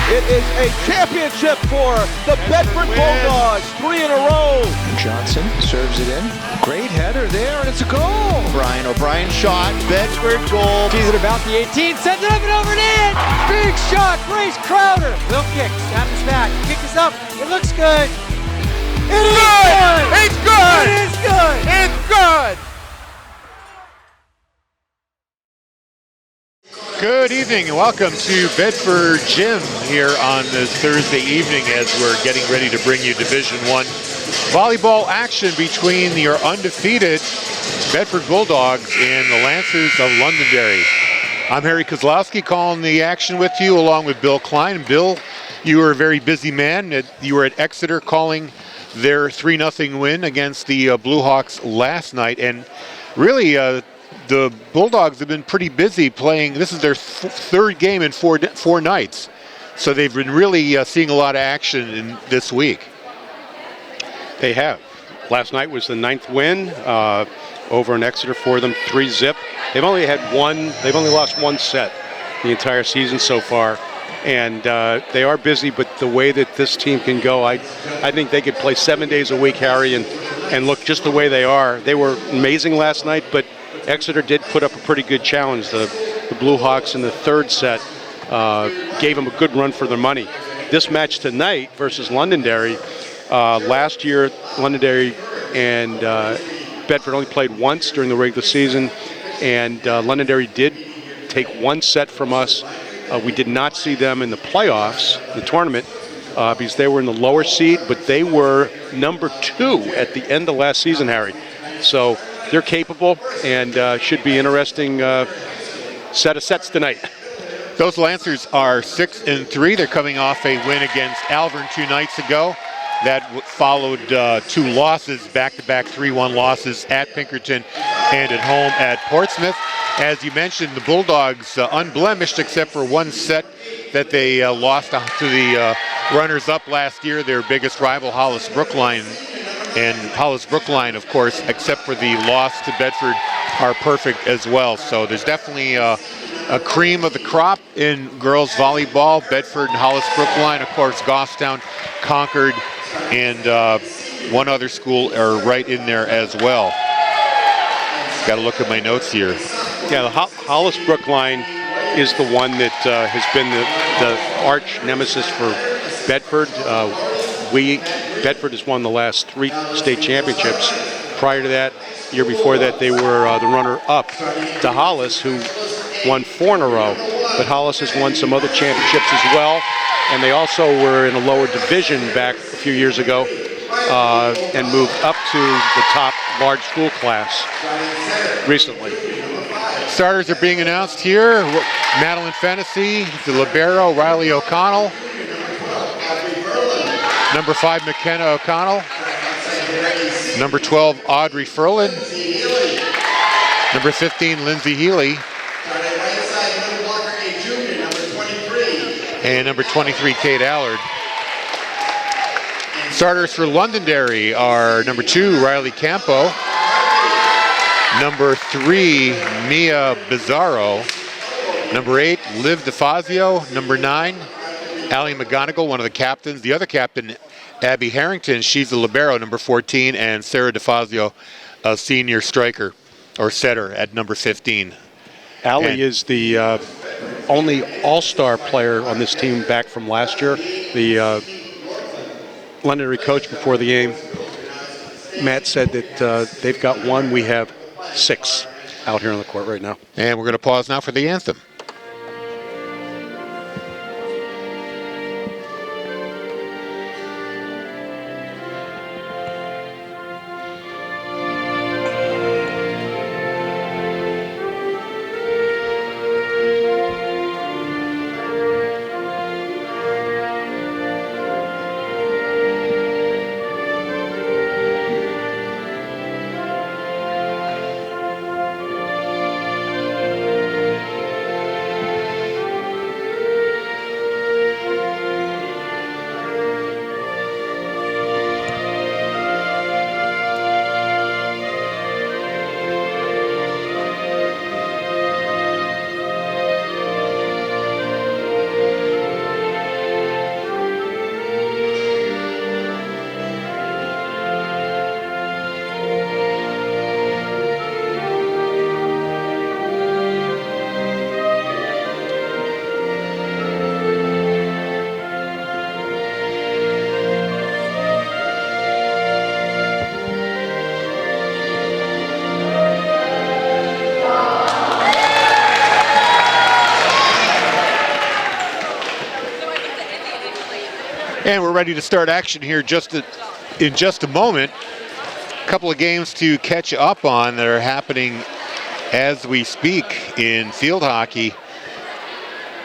It is a championship for the Bedford Bulldogs, 3 in a row. Johnson serves it in. Great header there, and it's a goal. Brian O'Brien shot, Bedford goal. Sees it about the 18, sends it up and over and in. Big shot, Grace Crowder. Will kick, snaps back, kick is up. It looks good. It is good. It's good. It is good. It's good. Good evening and welcome to Bedford Gym here on this Thursday evening as we're getting ready to bring you Division I volleyball action between your undefeated Bedford Bulldogs and the Lancers of Londonderry. I'm Harry Kozlowski calling the action with you along with Bill Klein. Bill, you were a very busy man. You were at Exeter calling their 3-0 win against the Blue Hawks last night, and really the Bulldogs have been pretty busy playing. This is their third game in four nights. So they've been really seeing a lot of action in this week. They have. Last night was the 9th win over in Exeter for them, 3-0. They've only lost one set the entire season so far. And they are busy, but the way that this team can go, I think they could play 7 days a week, Harry, and look just the way they are. They were amazing last night, but Exeter did put up a pretty good challenge. The Blue Hawks in the third set gave them a good run for their money. This match tonight versus Londonderry, last year Londonderry and Bedford only played once during the regular season, and Londonderry did take one set from us. We did not see them in the playoffs, the tournament, because they were in the lower seed, but they were number 2 at the end of last season, Harry. So they're capable and should be interesting set of sets tonight. Those Lancers are 6-3. They're coming off a win against Alvern 2 nights ago. That followed 2 losses, back-to-back 3-1 losses at Pinkerton and at home at Portsmouth. As you mentioned, the Bulldogs unblemished except for one set that they lost to the runners-up last year, their biggest rival, Hollis Brookline. And Hollis Brookline, of course, except for the loss to Bedford, are perfect as well. So there's definitely a cream of the crop in girls volleyball. Bedford and Hollis Brookline, of course, Goffstown, Concord, and one other school are right in there as well. Got to look at my notes here. Yeah, the Hollis Brookline is the one that has been the arch nemesis for Bedford. Bedford has won the last 3 state championships. Prior to that, year before that, they were the runner-up to Hollis, who won 4 in a row. But Hollis has won some other championships as well, and they also were in a lower division back a few years ago and moved up to the top large school class recently. Starters are being announced here. Madeline Fennessy, the libero, Riley O'Connell. Number 5, McKenna O'Connell. Number 12, Audrey Furlan. Number 15, Lindsay Healy. And number 23, Kate Allard. Starters for Londonderry are number 2, Riley Campo. Number 3, Mia Bizarro. Number 8, Liv DeFazio. Number 9, Allie McGonigal, one of the captains. The other captain, Abby Harrington, she's the libero, number 14, and Sarah DeFazio, a senior striker, or setter, at number 15. Allie is the only all-star player on this team back from last year. The Londonderry coach before the game, Matt, said that they've got 1. We have 6 out here on the court right now. And we're going to pause now for the anthem. And we're ready to start action here in just a moment. A couple of games to catch up on that are happening as we speak in field hockey.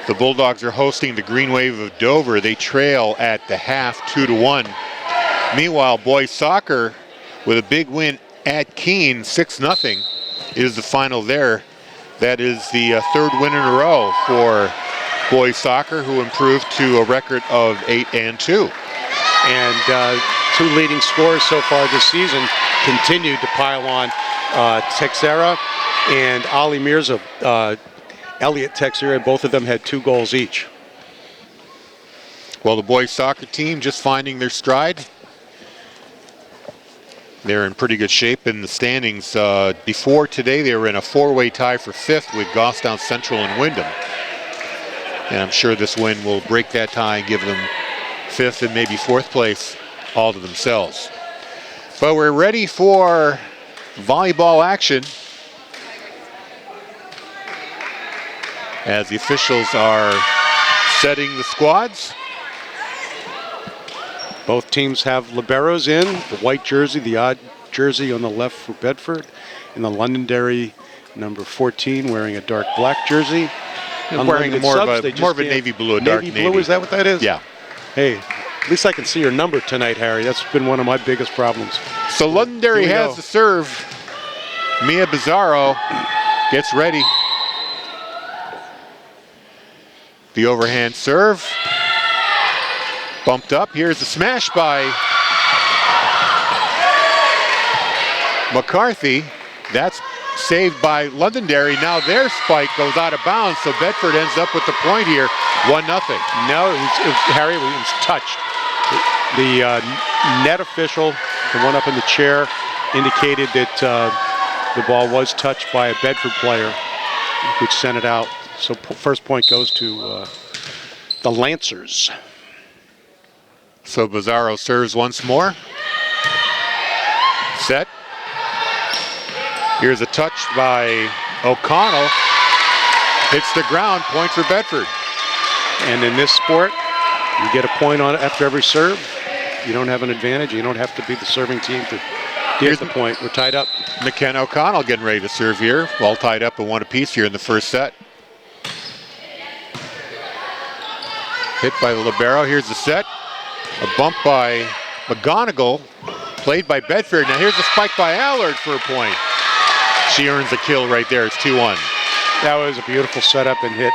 The Bulldogs are hosting the Green Wave of Dover. They trail at the half 2-1. Meanwhile, boys soccer with a big win at Keene, 6-0 is the final there. That is the third win in a row for boys soccer, who improved to a record of 8-2. And two leading scorers so far this season continued to pile on. Texera and Ali Mirza, Elliot Texera, both of them had 2 goals each. Well, the boys soccer team just finding their stride. They're in pretty good shape in the standings. Before today, they were in a 4-way tie for 5th with Goffstown Central and Wyndham. And I'm sure this win will break that tie and give them 5th and maybe 4th place all to themselves. But we're ready for volleyball action as the officials are setting the squads. Both teams have liberos in, the white jersey, the odd jersey on the left for Bedford, and the Londonderry number 14 wearing a dark black jersey. Wearing more of a navy blue, a dark navy. Blue, is that what that is? Yeah. Hey, at least I can see your number tonight, Harry. That's been one of my biggest problems. So Londonderry has the serve. Mia Bizzaro gets ready. The overhand serve. Bumped up. Here's the smash by McCarthy. That's saved by Londonderry. Now their spike goes out of bounds, so Bedford ends up with the point here, 1-0. No, Harry, it was touched. The net official, the one up in the chair, indicated that the ball was touched by a Bedford player, which sent it out. So first point goes to the Lancers. So Bizzaro serves once more. Set. Here's a touch by O'Connell. Hits the ground, point for Bedford. And in this sport, you get a point on it after every serve. You don't have an advantage. You don't have to be the serving team to get the point. We're tied up. McKenna O'Connell getting ready to serve here. All tied up at 1 apiece here in the first set. Hit by the libero. Here's the set. A bump by McGonigal, played by Bedford. Now here's a spike by Allard for a point. She earns a kill right there. It's 2-1. That was a beautiful setup and hit.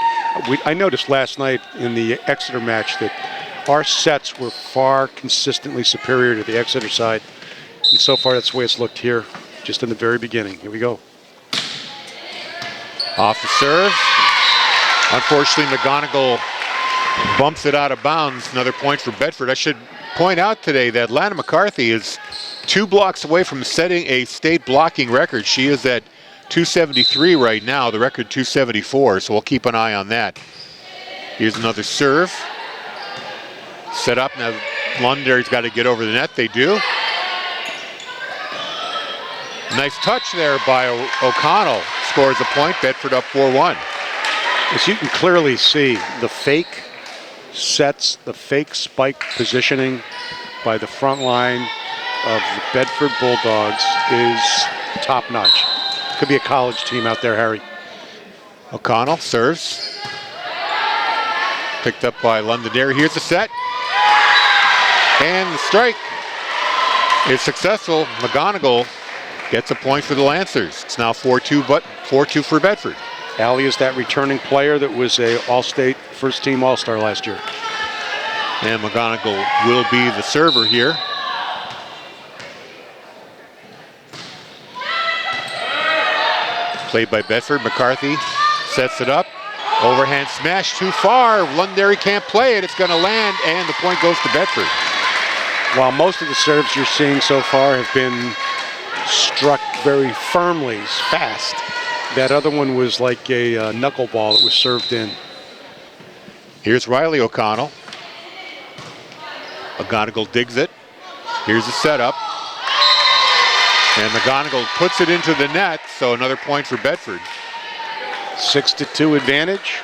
I noticed last night in the Exeter match that our sets were far consistently superior to the Exeter side. And so far, that's the way it's looked here, just in the very beginning. Here we go. Off the serve. Unfortunately, McGonigal bumps it out of bounds. Another point for Bedford. I should point out today that Lana McCarthy is 2 blocks away from setting a state blocking record. She is at 273 right now, the record 274, so we'll keep an eye on that. Here's another serve. Set up. Now Londonderry's got to get over the net. They do. Nice touch there by O'Connell. Scores a point. Bedford up 4-1. As you can clearly see, the fake sets, the fake spike positioning by the front line of the Bedford Bulldogs is top-notch. Could be a college team out there, Harry. O'Connell serves. Picked up by Londonderry. Here's the set. And the strike is successful. McGonigal gets a point for the Lancers. It's now 4-2, but 4-2 for Bedford. Allie is that returning player that was a All-State first-team All-Star last year. And McGonigal will be the server here. Played by Bedford. McCarthy sets it up. Overhand smash too far. Londonderry can't play it. It's going to land, and the point goes to Bedford. While most of the serves you're seeing so far have been struck very firmly, fast, that other one was like a knuckleball that was served in. Here's Riley O'Connell. McGonigal digs it. Here's the setup. And McGonigal puts it into the net, so another point for Bedford. 6-2 advantage.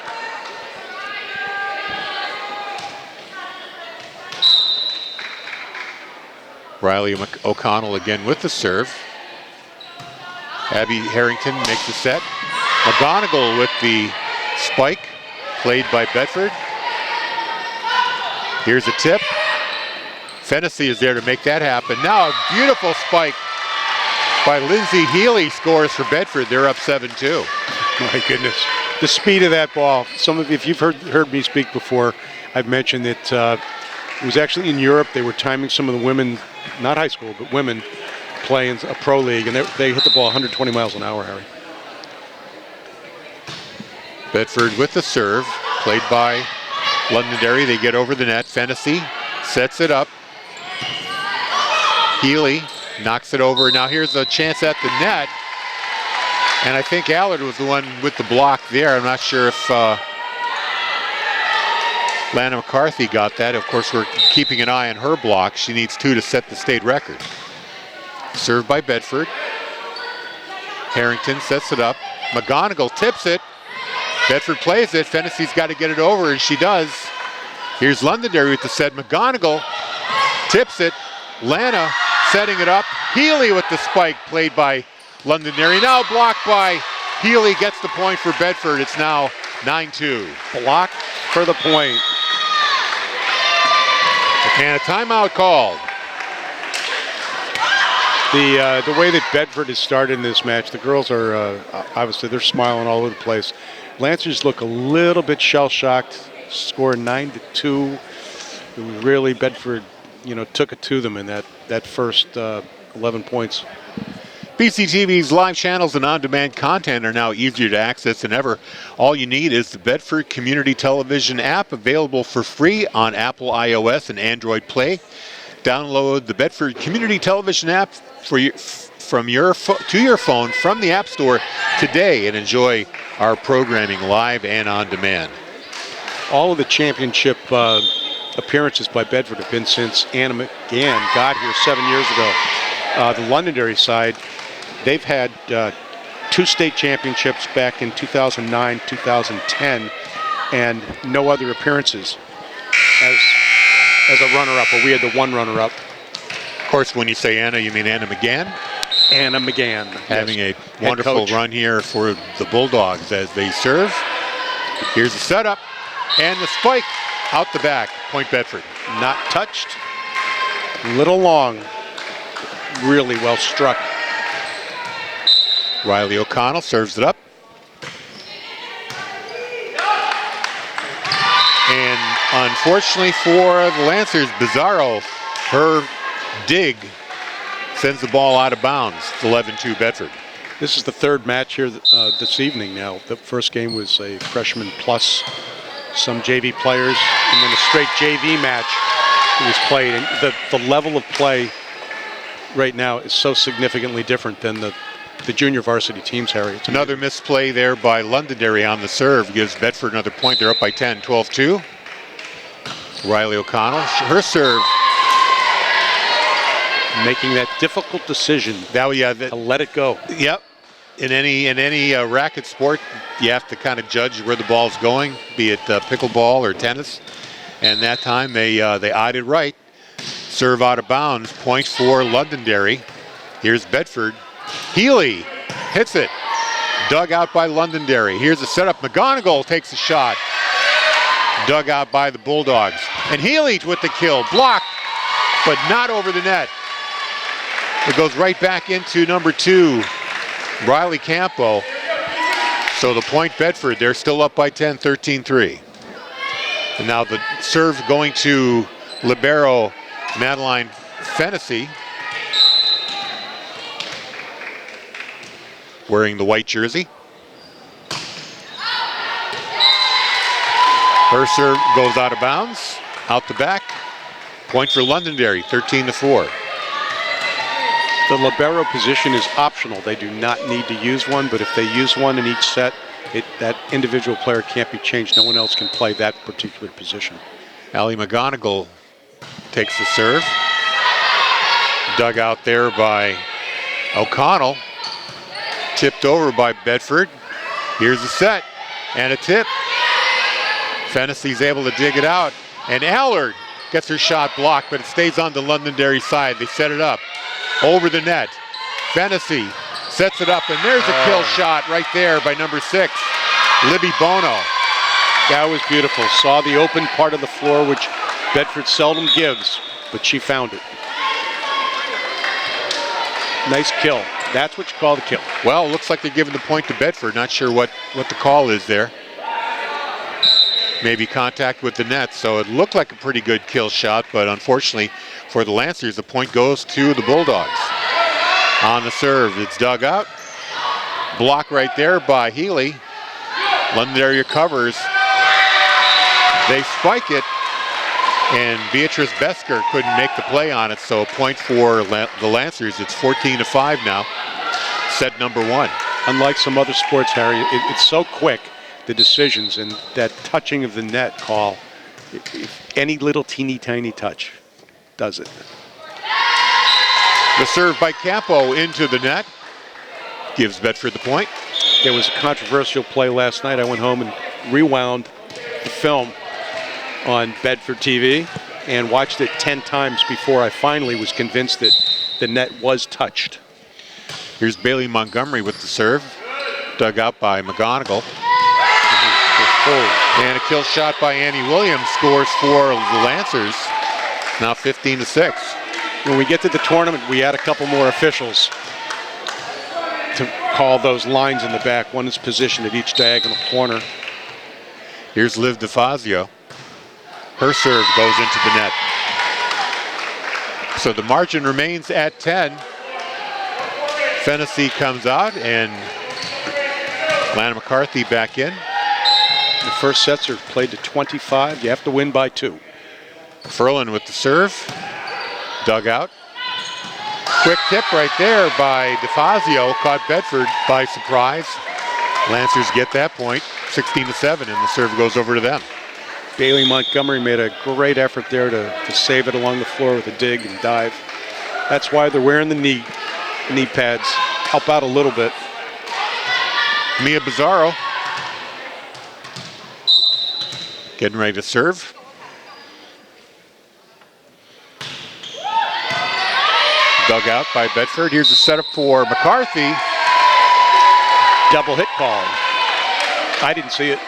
Riley O'Connell again with the serve. Abby Harrington makes the set. McGonigal with the spike, played by Bedford. Here's a tip. Fennessy is there to make that happen. Now a beautiful spike by Lindsay Healy scores for Bedford. They're up 7-2. My goodness. The speed of that ball. Some of you, if you've heard me speak before, I've mentioned that it was actually in Europe. They were timing some of the women, not high school, but women, playing a pro league, and they hit the ball 120 miles an hour, Harry. Bedford with the serve, played by Londonderry. They get over the net. Fennessy sets it up. Healy knocks it over. Now here's a chance at the net. And I think Allard was the one with the block there. I'm not sure if Lana McCarthy got that. Of course, we're keeping an eye on her block. She needs 2 to set the state record. Served by Bedford. Harrington sets it up. McGonigal tips it. Bedford plays it. Fennessy's got to get it over, and she does. Here's Londonderry with the set. McGonigal tips it. Lana setting it up. Healy with the spike, played by Londonderry. Now blocked by Healy, gets the point for Bedford. It's now 9-2. Block for the point. And a timeout called. The way that Bedford has started in this match, the girls are obviously they're smiling all over the place. Lancers look a little bit shell-shocked, score 9-2. Really, Bedford, took it to them in that first 11 points. BCTV's live channels and on-demand content are now easier to access than ever. All you need is the Bedford Community Television app, available for free on Apple iOS and Android Play. Download the Bedford Community Television app to your phone from the App Store today and enjoy our programming live and on demand. All of the championship appearances by Bedford have been since Anna McGann got here 7 years ago. The Londonderry side, they've had 2 state championships back in 2009, 2010, and no other appearances as a runner-up, or we had the one runner-up. Of course, when you say Anna, you mean Anna McGann? Anna McGann. Having a wonderful run here for the Bulldogs as they serve. Here's the setup, and the spike out the back. Point Bedford. Not touched. Little long. Really well struck. Riley O'Connell serves it up. And unfortunately for the Lancers, Bizarro, her dig sends the ball out of bounds. 11-2 Bedford. This is the third match here this evening now. The first game was a freshman plus some JV players, and then a straight JV match was played. And the level of play right now is so significantly different than the junior varsity teams, Harry. It's another misplay there by Londonderry on the serve gives Bedford another point. They're up by 10, 12-2. Riley O'Connell, her serve. Making that difficult decision to let it go. Yep. In any racket sport, you have to kind of judge where the ball's going, be it pickleball or tennis. And that time they eyed it right. Serve out of bounds. Point for Londonderry. Here's Bedford. Healy hits it. Dug out by Londonderry. Here's a setup. McGonigal takes a shot. Dug out by the Bulldogs. And Healy with the kill. Blocked, but not over the net. It goes right back into number 2, Riley Campo. So the point Bedford, they're still up by 10, 13-3. And now the serve going to libero Madeline Fennessy, wearing the white jersey. Her serve goes out of bounds, out the back. Point for Londonderry, 13-4. The libero position is optional. They do not need to use one, but if they use one in each set, that individual player can't be changed. No one else can play that particular position. Allie McGonigal takes the serve. Dug out there by O'Connell. Tipped over by Bedford. Here's the set and a tip. Fennessy's able to dig it out. And Allard gets her shot blocked, but it stays on the Londonderry side. They set it up over the net. Fennessy sets it up, and there's a kill shot right there by number 6, Libby Bono. That was beautiful. Saw the open part of the floor, which Bedford seldom gives, but she found it. Nice kill. That's what you call the kill. Well, it looks like they're giving the point to Bedford. Not sure what the call is there. Maybe contact with the net, so it looked like a pretty good kill shot, but unfortunately for the Lancers, the point goes to the Bulldogs. On the serve, it's dug out. Block right there by Healy. Londonderry recovers. They spike it, and Beatrice Besker couldn't make the play on it, so a point for the Lancers. It's 14-5 now. Set number 1. Unlike some other sports, Harry, it's so quick, the decisions, and that touching of the net call. If any little teeny tiny touch does it. The serve by Campo into the net gives Bedford the point. There was a controversial play last night. I went home and rewound the film on Bedford TV and watched it 10 times before I finally was convinced that the net was touched. Here's Bailey Montgomery with the serve, dug out by McGonigal. And a kill shot by Annie Williams scores for the Lancers. Now 15-6. When we get to the tournament, we add a couple more officials to call those lines in the back. One is positioned at each diagonal corner. Here's Liv DeFazio. Her serve goes into the net. So the margin remains at 10. Fennessy comes out and Lana McCarthy back in. The first sets are played to 25. You have to win by 2. Ferlin with the serve. Dug out. Quick tip right there by DeFazio. Caught Bedford by surprise. Lancers get that point, 16-7, and the serve goes over to them. Bailey Montgomery made a great effort there to save it along the floor with a dig and dive. That's why they're wearing the knee pads. Help out a little bit. Mia Bizzarro getting ready to serve. Dug out by Bedford. Here's a setup for McCarthy. Double hit call. I didn't see it.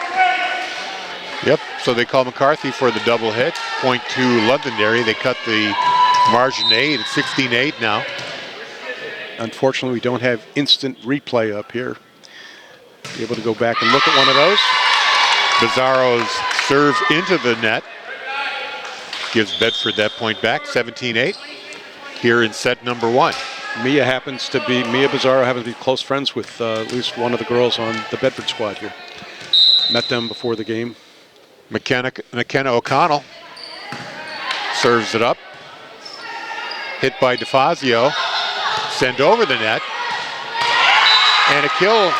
Yep, so they call McCarthy for the double hit. Point to Londonderry. They cut the margin to 8. It's 16-8 now. Unfortunately, we don't have instant replay up here. Be able to go back and look at one of those. Bizzarro's serve into the net gives Bedford that point back, 17-8. Here in set number 1. Mia Bizzarro happens to be close friends with at least one of the girls on the Bedford squad here. Met them before the game. McKenna O'Connell serves it up. Hit by DeFazio. Send over the net. And a kill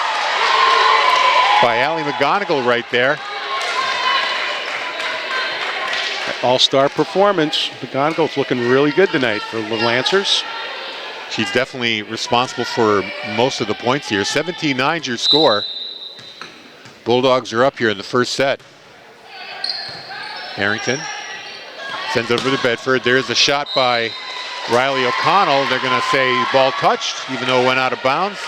by Allie McGonigal right there. All-star performance. McGonigal's looking really good tonight for the Lancers. She's definitely responsible for most of the points here. 17-9's your score. Bulldogs are up here in the first set. Harrington sends it over to Bedford. There's a shot by Riley O'Connell. They're going to say ball touched, even though it went out of bounds.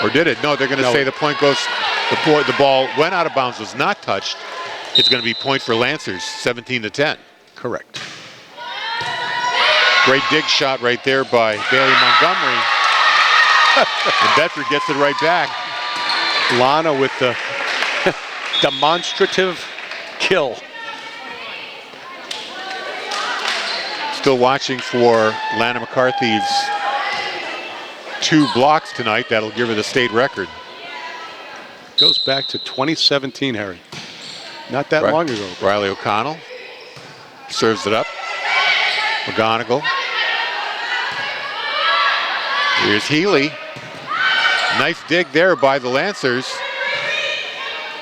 Or did it? No, they're going to say the point goes, the ball went out of bounds, was not touched. It's going to be point for Lancers, 17-10. Correct. Great dig shot right there by Bailey Montgomery. And Bedford gets it right back. Lana with the demonstrative kill. Still watching for Lana McCarthy's 2 blocks tonight. That'll give her the state record. Goes back to 2017, Harry. Not that long ago. Riley O'Connell serves it up. McGonigal. Here's Healy. Nice dig there by the Lancers.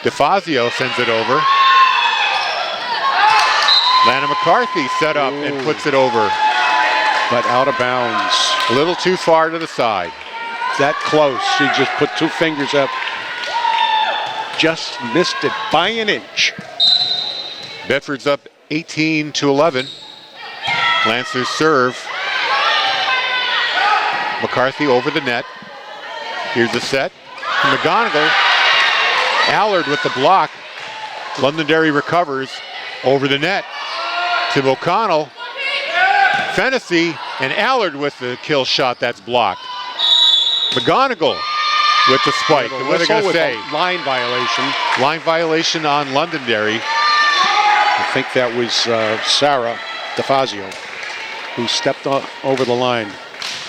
DeFazio sends it over. Lana McCarthy set up and puts it over. But out of bounds. A little too far to the side. That close. She just put 2 fingers up. Just missed it by an inch. Bedford's up 18-11. Lancers serve. McCarthy over the net. Here's the set. McGonigal. Allard with the block. Londonderry recovers over the net to O'Connell. Fennessy and Allard with the kill shot that's blocked. McGonigal with the spike. And what are they going to say? Line violation. Line violation on Londonderry. I think that was Sarah DeFazio who stepped over the line.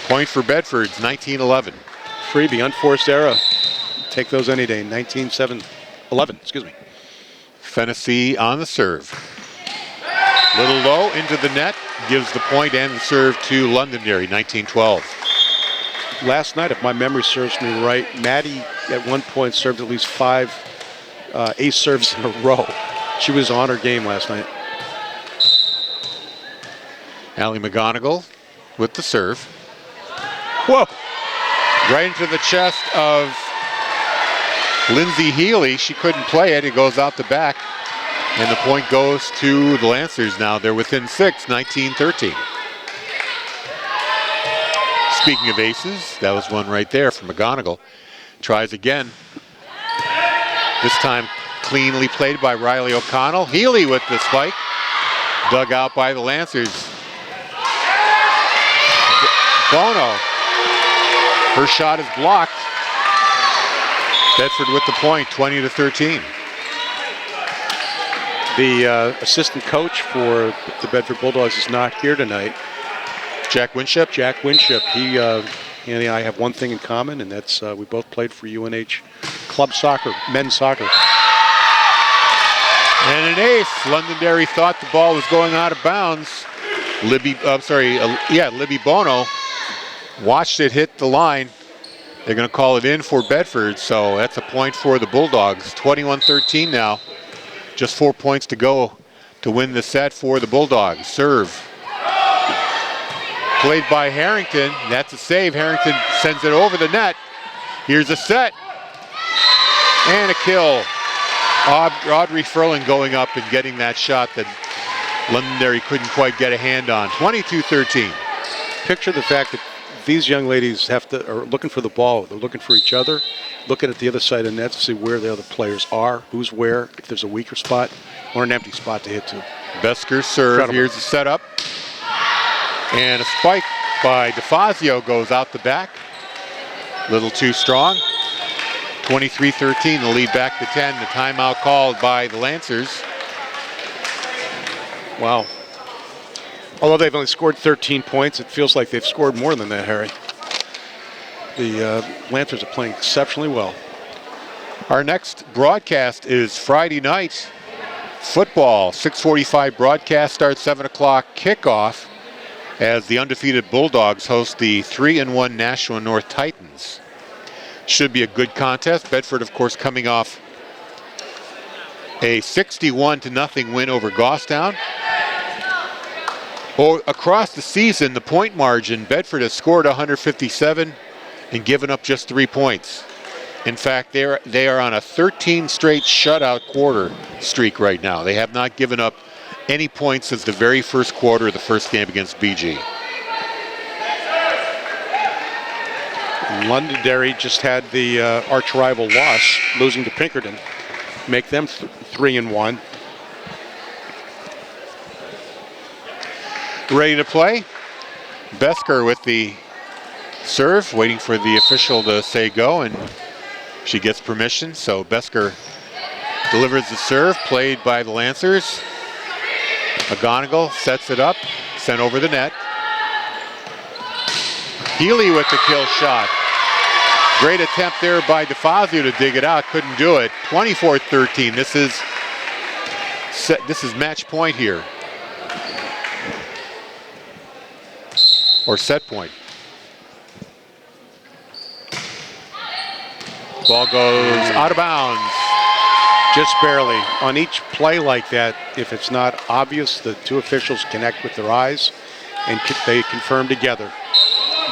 Point for Bedford's 19-11. Freebie, unforced error. Take those any day. 19-11, excuse me. Fennessy on the serve. Little low into the net. Gives the point and the serve to Londonderry, 19-12. Last night, if my memory serves me right, Maddie at one point served at least 5 ace serves in a row. She was on her game last night. Allie McGonigal with the serve. Whoa! Right into the chest of Lindsay Healy. She couldn't play it. It goes out the back. And the point goes to the Lancers now. They're within 6, 19-13. Speaking of aces, that was one right there from McGonigal. Tries again. This time cleanly played by Riley O'Connell. Healy with the spike. Dug out by the Lancers. Bono. Her shot is blocked. Bedford with the point, 20-13. The assistant coach for the Bedford Bulldogs is not here tonight. Jack Winship? Jack Winship. He and I have one thing in common, and that's we both played for UNH club soccer, men's soccer. And an ace. Londonderry thought the ball was going out of bounds. Libby Bono watched it hit the line. They're going to call it in for Bedford, so that's a point for the Bulldogs. 21-13 now. Just 4 points to go to win the set for the Bulldogs. Serve. Played by Harrington. That's a save. Harrington sends it over the net. Here's a set. And a kill. Audrey Furling going up and getting that shot that Londonderry couldn't quite get a hand on. 22-13. Picture the fact that these young ladies are looking for the ball. They're looking for each other, looking at the other side of the net to see where the other players are, who's where, if there's a weaker spot or an empty spot to hit to. Besker serve. Incredible. Here's the setup. And a spike by DeFazio goes out the back. Little too strong. 23-13, the lead back to 10. The timeout called by the Lancers. Wow. Although they've only scored 13 points, it feels like they've scored more than that, Harry. The Lancers are playing exceptionally well. Our next broadcast is Friday night. Football, 6:45 broadcast, starts 7 o'clock kickoff as the undefeated Bulldogs host the 3-1 Nashua North Titans. Should be a good contest. Bedford, of course, coming off a 61-0 win over Goffstown. Across the season, the point margin, Bedford has scored 157 and given up just 3 points. In fact, they are on a 13 straight shutout quarter streak right now. They have not given up any points since the very first quarter of the first game against BG. Londonderry just had the arch rival loss, losing to Pinkerton, make them 3-1. Ready to play. Besker with the serve, waiting for the official to say go, and she gets permission. So Besker delivers the serve, played by the Lancers. McGonigal sets it up, sent over the net. Healy with the kill shot. Great attempt there by DeFazio to dig it out, couldn't do it. 24-13. This is match point here. Or set point. Ball goes out of bounds. Just barely. On each play like that, if it's not obvious, the two officials connect with their eyes and they confirm together.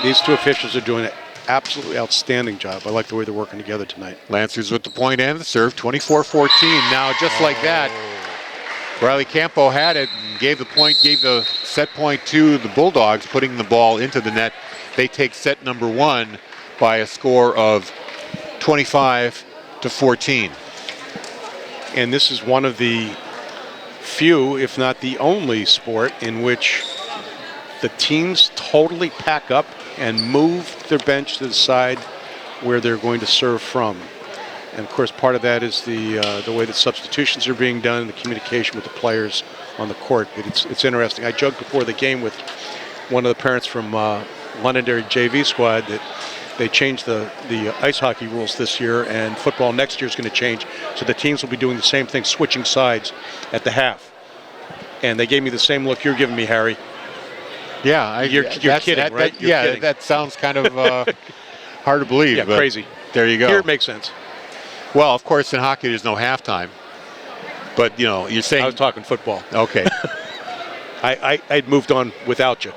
These two officials are doing an absolutely outstanding job. I like the way they're working together tonight. Lancers with the point and the serve, 24-14. Now, just like that, Riley Campo had it and gave the set point to the Bulldogs, putting the ball into the net. They take set number 1 by a score of 25-14. And this is one of the few, if not the only sport in which the teams totally pack up and move their bench to the side where they're going to serve from. And of course, part of that is the way that substitutions are being done and the communication with the players on the court. But it's interesting. I joked before the game with one of the parents from Londonderry JV squad that they changed the ice hockey rules this year, and football next year is going to change. So the teams will be doing the same thing, switching sides at the half. And they gave me the same look you're giving me, Harry. Yeah, you're kidding, right? You're kidding. That sounds kind of hard to believe. Yeah, but crazy. There you go. Here it makes sense. Well, of course, in hockey there's no halftime. But, you're saying... I was talking football. Okay. I'd moved on without you.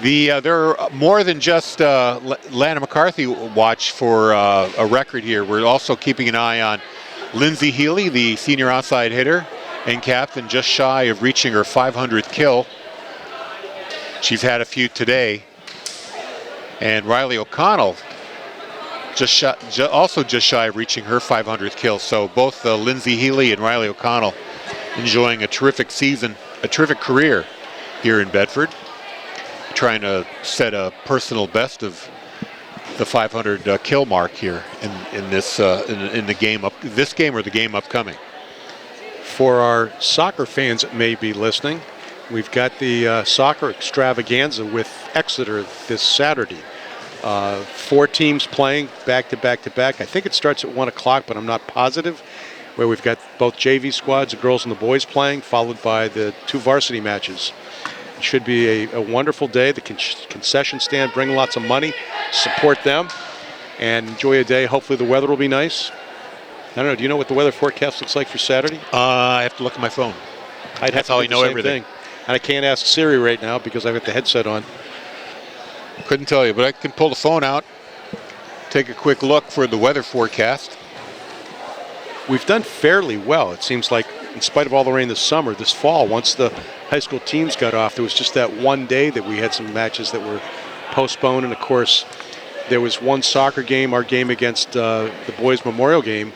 There are more than just Lana McCarthy watch for a record here. We're also keeping an eye on Lindsay Healy, the senior outside hitter and captain, just shy of reaching her 500th kill. She's had a few today. And Riley O'Connell also just shy of reaching her 500th kill. So both Lindsay Healy and Riley O'Connell enjoying a terrific season, a terrific career here in Bedford, trying to set a personal best of the 500 kill mark here in this in the game this game or the game upcoming. For our soccer fans that may be listening, we've got the soccer extravaganza with Exeter this Saturday. 4 teams playing back to back to back. I think it starts at 1 o'clock, but I'm not positive. Where we've got both JV squads, the girls and the boys playing, followed by the 2 varsity matches. It should be a wonderful day. The concession stand, bring lots of money, support them, and enjoy a day. Hopefully the weather will be nice. I don't know, do you know what the weather forecast looks like for Saturday? I have to look at my phone. That's how I know everything. And I can't ask Siri right now because I've got the headset on. Couldn't tell you, but I can pull the phone out, take a quick look for the weather forecast. We've done fairly well. It seems like, in spite of all the rain this summer, this fall, once the high school teams got off, there was just that one day that we had some matches that were postponed. And, of course, there was one soccer game, our game against the boys' memorial game,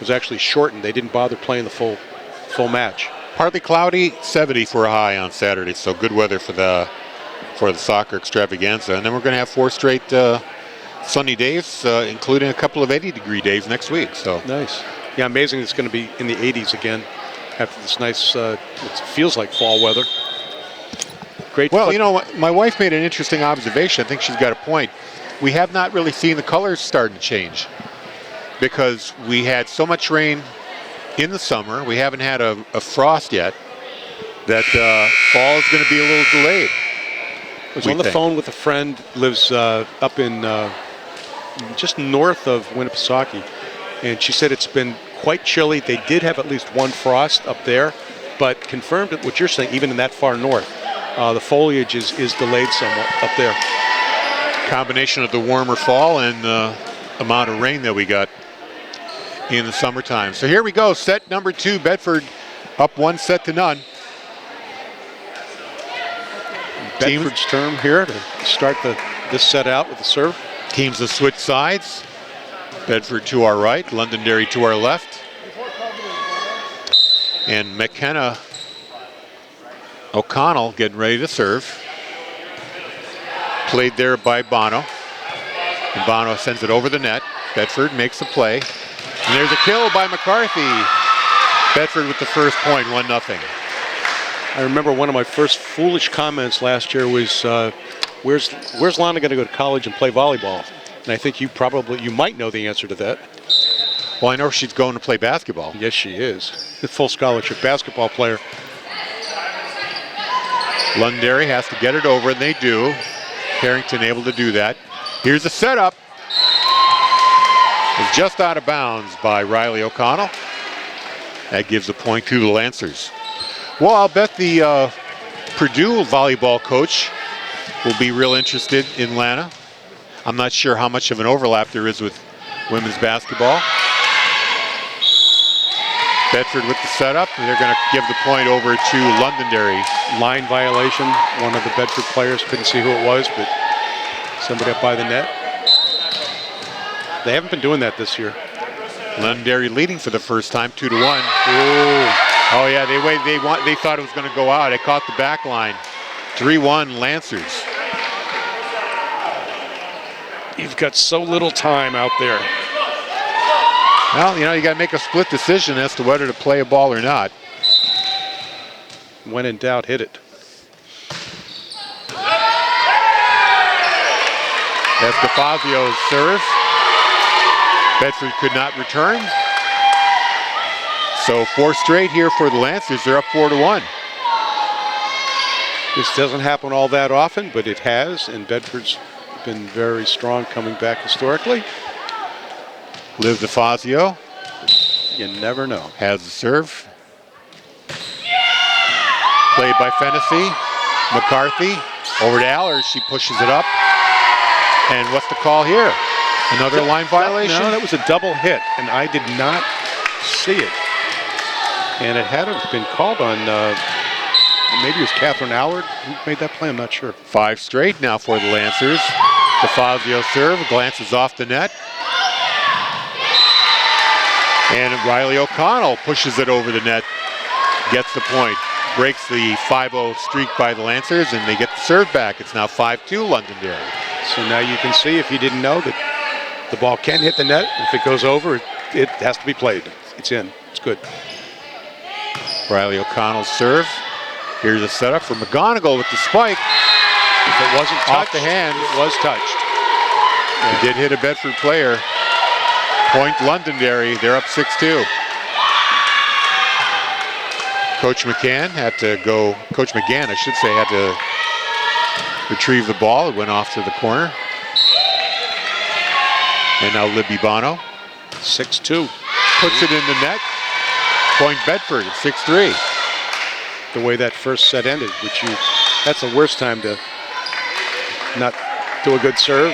was actually shortened. They didn't bother playing the full match. Partly cloudy, 70 for a high on Saturday, so good weather for the soccer extravaganza. And then we're going to have 4 straight sunny days, including a couple of 80-degree days next week. So nice. Yeah, amazing it's going to be in the 80s again after this nice, it feels like fall weather. Great. Well, my wife made an interesting observation. I think she's got a point. We have not really seen the colors starting to change because we had so much rain in the summer. We haven't had a frost yet. That fall is going to be a little delayed. I was on the phone with a friend, lives up in just north of Winnipesaukee, and she said it's been quite chilly. They did have at least one frost up there, but confirmed what you're saying, even in that far north, the foliage is delayed somewhat up there. Combination of the warmer fall and the amount of rain that we got in the summertime. So here we go, set number 2, Bedford up 1-0. Bedford's term here to start this set out with the serve. Teams have switched sides. Bedford to our right, Londonderry to our left. And McKenna O'Connell getting ready to serve. Played there by Bono. And Bono sends it over the net. Bedford makes a play. And there's a kill by McCarthy. Bedford with the first point, 1-0. I remember one of my first foolish comments last year was, where's Lana going to go to college and play volleyball? And I think you might know the answer to that. Well, I know she's going to play basketball. Yes, she is. A full scholarship basketball player. Londonderry has to get it over, and they do. Harrington able to do that. Here's a setup. It's just out of bounds by Riley O'Connell. That gives a point to the Lancers. Well, I'll bet the Purdue volleyball coach will be real interested in Lana. I'm not sure how much of an overlap there is with women's basketball. Bedford with the setup. They're going to give the point over to Londonderry. Line violation. One of the Bedford players, couldn't see who it was, but somebody up by the net. They haven't been doing that this year. Londonderry leading for the first time, 2-1. Oh yeah, they thought it was going to go out. It caught the back line. 3-1 Lancers. You've got so little time out there. Well, you know, you got to make a split decision as to whether to play a ball or not. When in doubt, hit it. That's DeFazio's serve. Bedford could not return. So 4 straight here for the Lancers. They're up 4-1. This doesn't happen all that often, but it has, and Bedford's been very strong coming back historically. Liv DeFazio. You never know. Has the serve. Played by Fennessy. McCarthy over to Allers. She pushes it up. And what's the call here? Another line violation? No, that was a double hit, and I did not see it. And it had to have been called on, maybe it was Catherine Allard who made that play, I'm not sure. 5 straight now for the Lancers. DeFazio serve, glances off the net. And Riley O'Connell pushes it over the net, gets the point. Breaks the 5-0 streak by the Lancers, and they get the serve back. It's now 5-2 Londonderry. So now you can see, if you didn't know, that the ball can hit the net. If it goes over, it has to be played. It's in. It's good. Riley O'Connell's serve. Here's a setup for McGonigal with the spike. If it wasn't touched, off the hand, it was touched. It did hit a Bedford player. Point Londonderry. They're up 6-2. Coach McGann, I should say, had to retrieve the ball. It went off to the corner. And now Libby Bono. 6-2. Puts it in the net. Point Bedford at 6-3. The way that first set ended, that's the worst time to not do a good serve,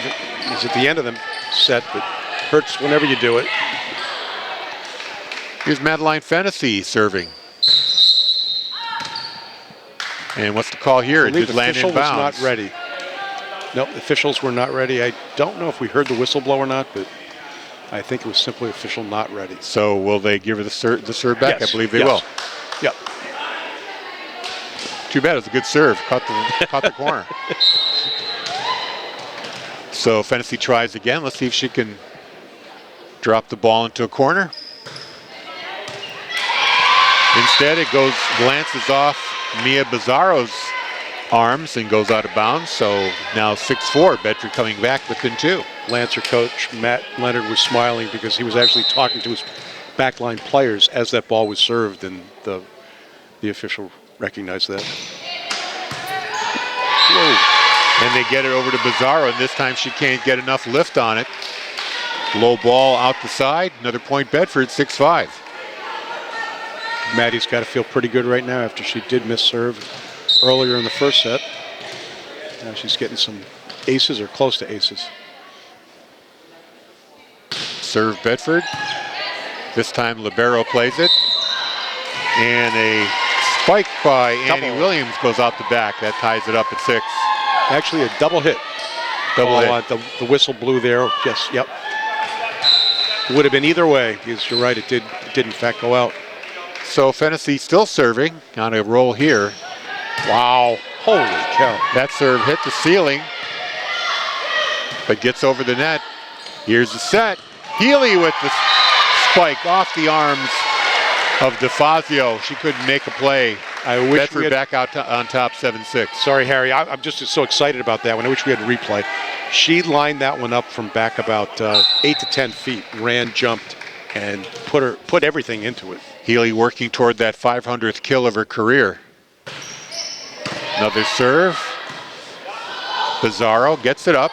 is at the end of the set, but hurts whenever you do it. Here's Madeline Fennessy serving. And what's the call here? It did land in bounds. The official was not ready. No, the officials were not ready. I don't know if we heard the whistle blow or not, but I think it was simply official not ready. So will they give her the serve back? Yes. I believe they will. Yep. Too bad, it was a good serve. Caught the corner. So Fennessy tries again. Let's see if she can drop the ball into a corner. Instead, it glances off Mia Bizarro's arms and goes out of bounds. So now 6-4, Bedford coming back within 2. Lancer coach Matt Leonard was smiling because he was actually talking to his backline players as that ball was served, and the official recognized that. Whoa. And they get it over to Bizarro, and this time she can't get enough lift on it. Low ball out the side. Another point Bedford, 6-5. Maddie's got to feel pretty good right now after she did miss serve earlier in the first set. Now she's getting some aces or close to aces. Serve Bedford. This time Libero plays it. And a spike by Annie Williams goes out the back. That ties it up at 6. Actually a double hit. Double hit. The whistle blew there. Yes, yep. Would have been either way, because you're right, it did in fact go out. So Fennessy still serving on a roll here. Wow, holy cow. That serve hit the ceiling, but gets over the net. Here's the set. Healy with the spike off the arms of DeFazio. She couldn't make a play. I wish Bedford back out on top 7-6. Sorry, Harry, I'm just so excited about that one. I wish we had a replay. She lined that one up from back about 8 to 10 feet, ran, jumped, and put everything into it. Healy working toward that 500th kill of her career. Another serve. Bizarro gets it up.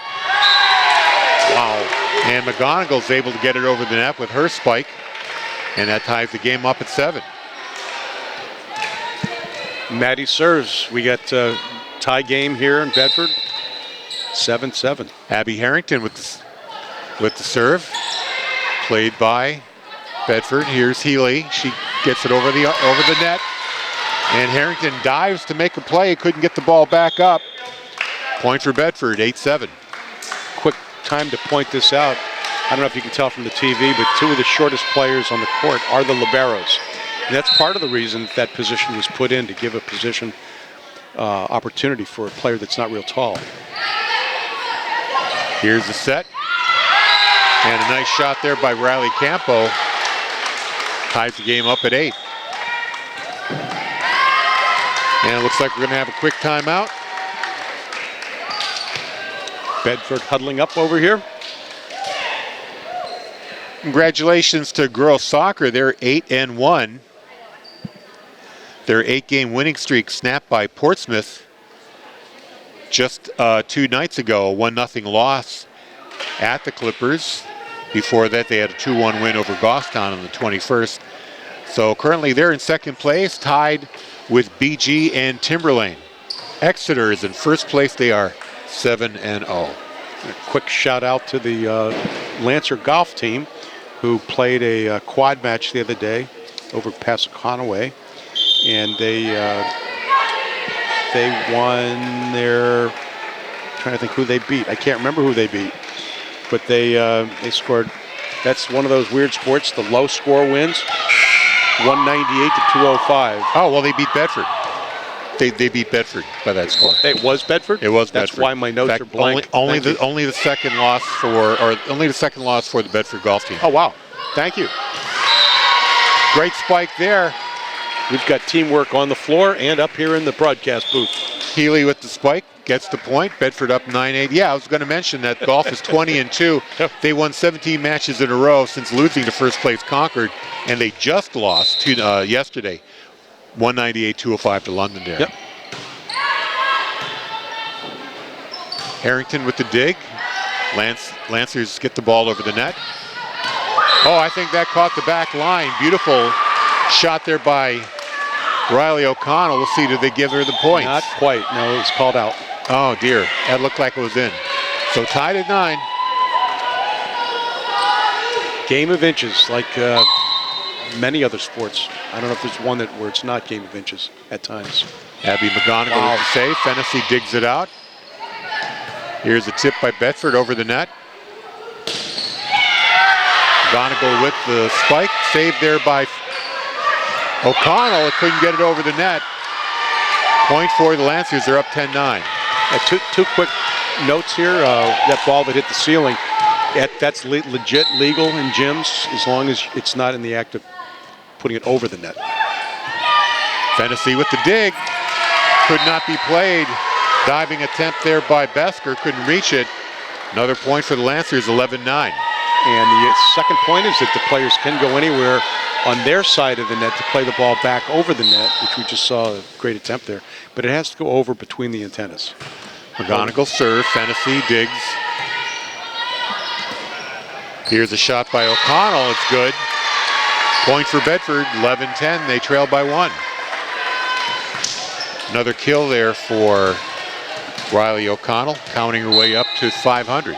Wow. And McGonigal's able to get it over the net with her spike. And that ties the game up at 7. Maddie serves. We got tie game here in Bedford. 7-7. Abby Harrington with the serve. Played by Bedford. Here's Healy. She gets it over the net. And Harrington dives to make a play, couldn't get the ball back up. Point for Bedford, 8-7. Quick time to point this out. I don't know if you can tell from the TV, but two of the shortest players on the court are the liberos. And that's part of the reason that position was put in, to give a position opportunity for a player that's not real tall. Here's the set. And a nice shot there by Riley Campo. Ties the game up at 8. And it looks like we're going to have a quick timeout. Bedford huddling up over here. Congratulations to girls soccer. They're 8-1. Their 8-game winning streak snapped by Portsmouth just 2 nights ago. A 1-0 loss at the Clippers. Before that, they had a 2-1 win over Goffstown on the 21st. So currently they're in second place, tied with BG and Timberlane. Exeter is in first place. They are 7-0. A quick shout out to the Lancer golf team, who played a quad match the other day over Passaconaway, and they won their, trying to think who they beat. I can't remember who they beat, but they scored. That's one of those weird sports. The low score wins, 198 to 205. Oh well, they beat Bedford. They beat Bedford by that score. It was Bedford. It was That's Bedford. why my notes are blank. Only the second loss for the Bedford golf team. Oh wow! Thank you. Great spike there. We've got teamwork on the floor and up here in the broadcast booth. Healy with the spike gets the point. Bedford up 9-8. Yeah, I was going to mention that golf is 20-2. They won 17 matches in a row since losing to first place Concord, and they just lost to yesterday, 198-205 to Londonderry. Yep. Harrington with the dig. Lancers get the ball over the net. Oh, I think that caught the back line. Beautiful shot there by Riley O'Connell. We'll see, did they give her the points? Not quite. No, it was called out. Oh dear, that looked like it was in. So tied at 9. Game of inches, like many other sports. I don't know if there's one where it's not game of inches at times. Abby McGonigal with the save. Fennessy digs it out. Here's a tip by Bedford over the net. McGonigal with the spike. Saved there by O'Connell. Couldn't get it over the net. Point for the Lancers. They're up 10-9. Two quick notes here. That ball that hit the ceiling, that's legit legal in gyms as long as it's not in the act of putting it over the net. Fennessy with the dig. Could not be played. Diving attempt there by Besker. Couldn't reach it. Another point for the Lancers, 11-9. And the second point is that the players can go anywhere on their side of the net to play the ball back over the net, which we just saw a great attempt there. But it has to go over between the antennas. McGonigal serve. Fennessy digs. Here's a shot by O'Connell. It's good. Point for Bedford, 11-10. They trail by 1. Another kill there for Riley O'Connell, counting her way up to 500.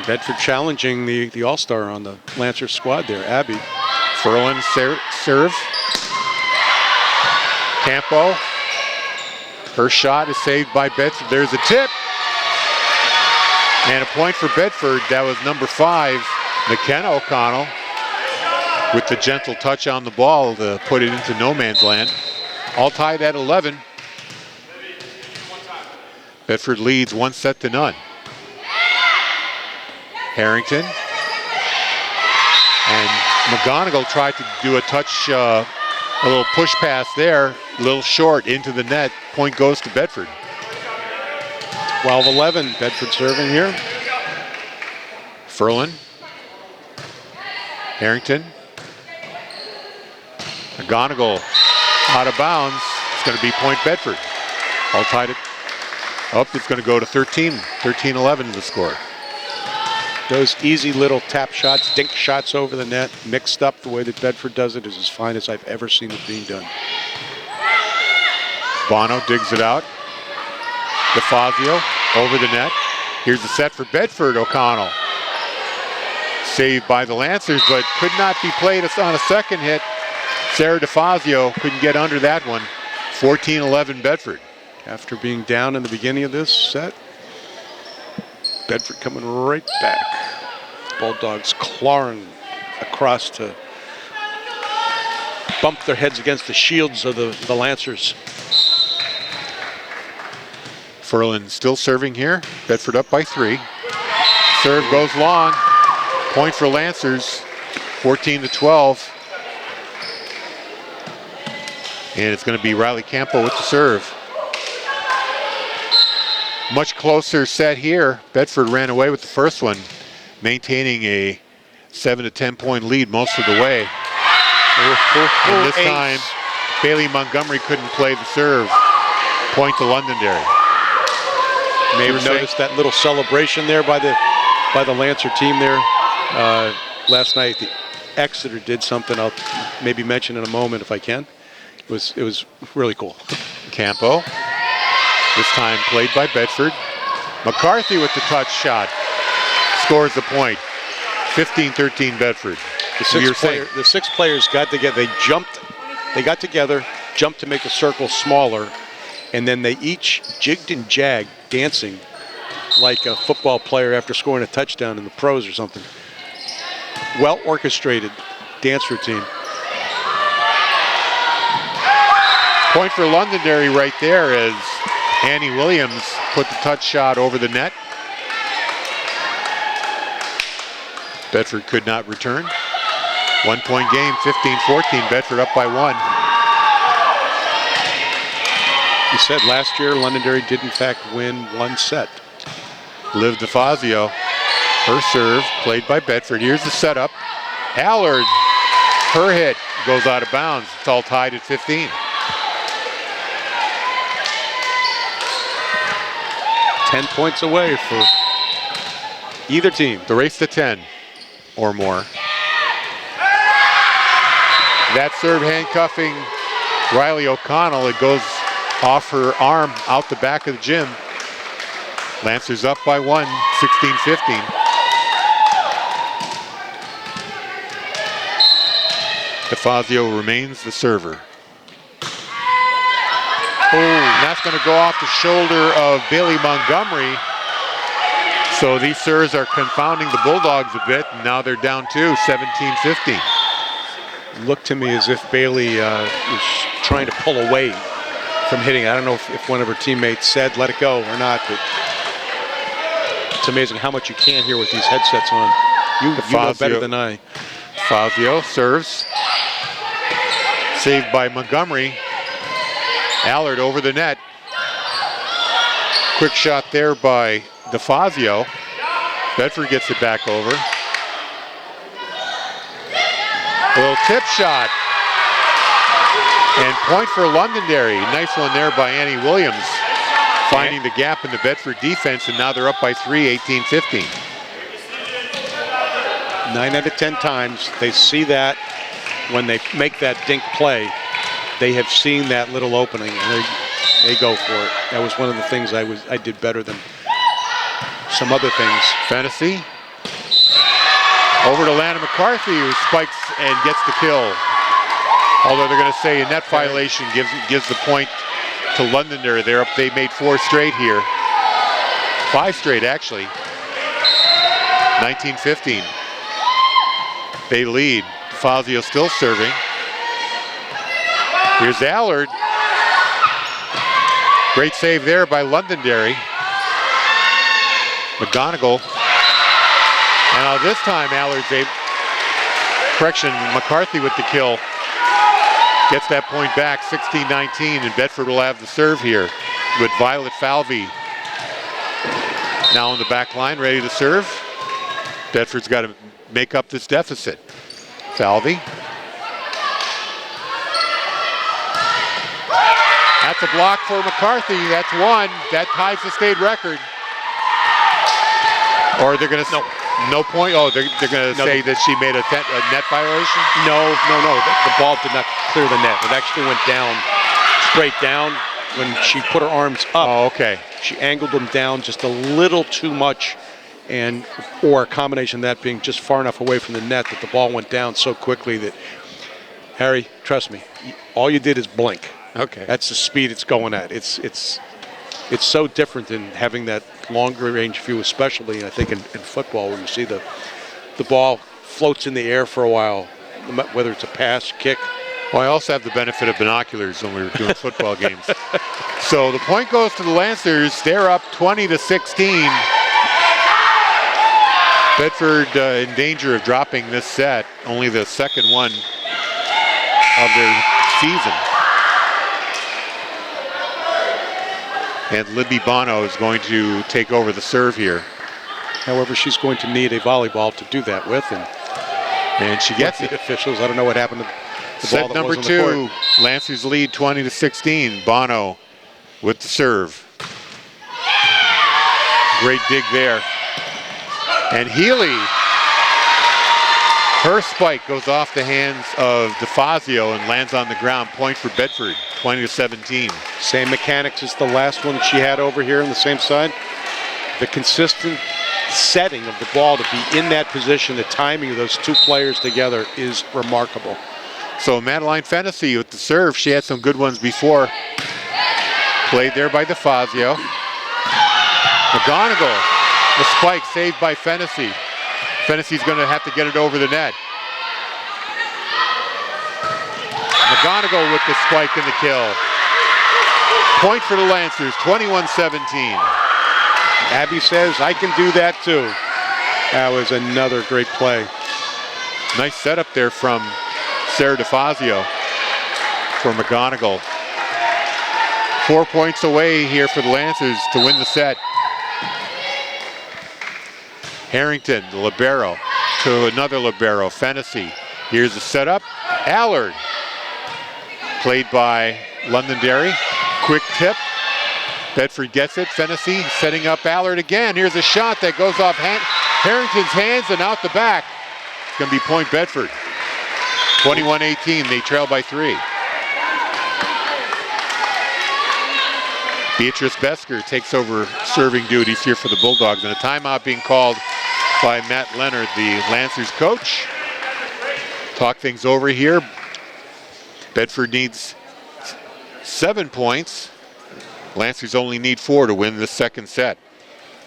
Bedford challenging the all-star on the Lancer squad there, Abby. Furlan serve. Campo. Her shot is saved by Bedford. There's a tip. And a point for Bedford. That was number 5, McKenna O'Connell, with the gentle touch on the ball to put it into no man's land. All tied at 11. Bedford leads 1-0. Harrington. And McGonigal tried to do a touch, a little push pass there, a little short into the net. Point goes to Bedford. 12-11, Bedford serving here. Furlan. Harrington. McGonigal out of bounds. It's going to be point Bedford. All tied it up. It's going to go to 13. 13-11 is the score. Those easy little tap shots, dink shots over the net, mixed up the way that Bedford does it, is as fine as I've ever seen it being done. Bono digs it out. DeFazio over the net. Here's the set for Bedford. O'Connell. Saved by the Lancers, but could not be played on a second hit. Sarah DeFazio couldn't get under that one. 14-11 Bedford. After being down in the beginning of this set, Bedford coming right back. Bulldogs clawing across to bump their heads against the shields of the Lancers. Furlan still serving here. Bedford up by 3. Serve goes long. Point for Lancers. 14-12. And it's going to be Riley Campo with the serve. Much closer set here. Bedford ran away with the first one, maintaining a 7 to 10 point lead most of the way. And this time, Bailey Montgomery couldn't play the serve. Point to Londonderry. May have noticed that little celebration there by the Lancer team there last night. The Exeter did something I'll maybe mention in a moment if I can. It was really cool. Campo, this time played by Bedford. McCarthy with the touch shot, scores the point. 15-13 Bedford. The six players got together. They got together, jumped to make the circle smaller, and then they each jigged and jagged, dancing like a football player after scoring a touchdown in the pros or something. Well orchestrated dance routine. Point for Londonderry right there as Annie Williams put the touch shot over the net. Bedford could not return. 1 point game, 15-14, Bedford up by 1. You said last year Londonderry did in fact win 1 set. Liv DeFazio, her serve, played by Bedford. Here's the setup. Allard, her hit goes out of bounds. It's all tied at 15. 10 points away for either team. The race to 10 or more. That serve handcuffing Riley O'Connell. It goes off her arm out the back of the gym. Lancers up by 1, 16-15. DeFazio remains the server. Oh, and that's going to go off the shoulder of Bailey Montgomery. So these serves are confounding the Bulldogs a bit, and now they're down 2, 17-15. Looked to me as if Bailey was trying to pull away from hitting. I don't know if one of her teammates said let it go or not, but it's amazing how much you can hear with these headsets on. You know better than I. Fazio serves. Saved by Montgomery. Allard over the net. Quick shot there by DeFazio. Bedford gets it back over. A little tip shot. And point for Londonderry. Nice one there by Annie Williams. Finding the gap in the Bedford defense, and now they're up by 3, 18-15. 9 out of 10 times they see that when they make that dink play, they have seen that little opening and they go for it. That was one of the things I did better than some other things. Fennessy over to Lana McCarthy, who spikes and gets the kill. Although they're going to say a net violation gives the point to Londonderry. They're up. They made 4 straight here. 5 straight actually. 19-15. They lead. Fazio still serving. Here's Allard. Great save there by Londonderry. McGonigal. And now this time Allard's McCarthy with the kill. Gets that point back, 16-19, and Bedford will have the serve here with Violet Falvey now on the back line, ready to serve. Bedford's got to make up this deficit. Falvey. That's a block for McCarthy. That's 1. That ties the state record. Or they're going to no point. Oh, they're going to say that she made a net violation? No. The ball did not clear the net. It actually went down, straight down. When she put her arms up, oh, okay. She angled them down just a little too much, or a combination of that being just far enough away from the net that the ball went down so quickly that Harry, trust me, all you did is blink. Okay. That's the speed it's going at. It's so different than having that longer range view, especially I think in football, when you see the ball floats in the air for a while, whether it's a pass, kick. Well, I also have the benefit of binoculars when we were doing football games. So the point goes to the Lancers. They're up 20-16. Bedford in danger of dropping this set, only the second one of their season. And Libby Bono is going to take over the serve here. However, she's going to need a volleyball to do that with, and she gets it. The officials, I don't know what happened to the set ball that number was on the 2, court. Lancers lead 20-16. Bono with the serve. Great dig there. And Healy, her spike goes off the hands of DeFazio and lands on the ground. Point for Bedford, 20-17. Same mechanics as the last one she had over here on the same side. The consistent setting of the ball to be in that position, the timing of those two players together is remarkable. So Madeline Fennessy with the serve. She had some good ones before. Played there by DeFazio. McGonigal, the spike saved by Fennessy. Fennessy's going to have to get it over the net. McGonigal with the spike and the kill. Point for the Lancers, 21-17. Abby says, I can do that too. That was another great play. Nice setup there from Sarah DeFazio for McGonigal. 4 points away here for the Lancers to win the set. Harrington, the libero, to another libero, Fennessy. Here's the setup. Allard, played by Londonderry. Quick tip. Bedford gets it. Fennessy setting up Allard again. Here's a shot that goes off Harrington's hands and out the back. It's going to be point Bedford. 21-18, they trail by 3. Beatrice Besker takes over serving duties here for the Bulldogs, and a timeout being called by Matt Leonard, the Lancers coach. Talk things over here. Bedford needs 7 points. Lancers only need 4 to win the second set.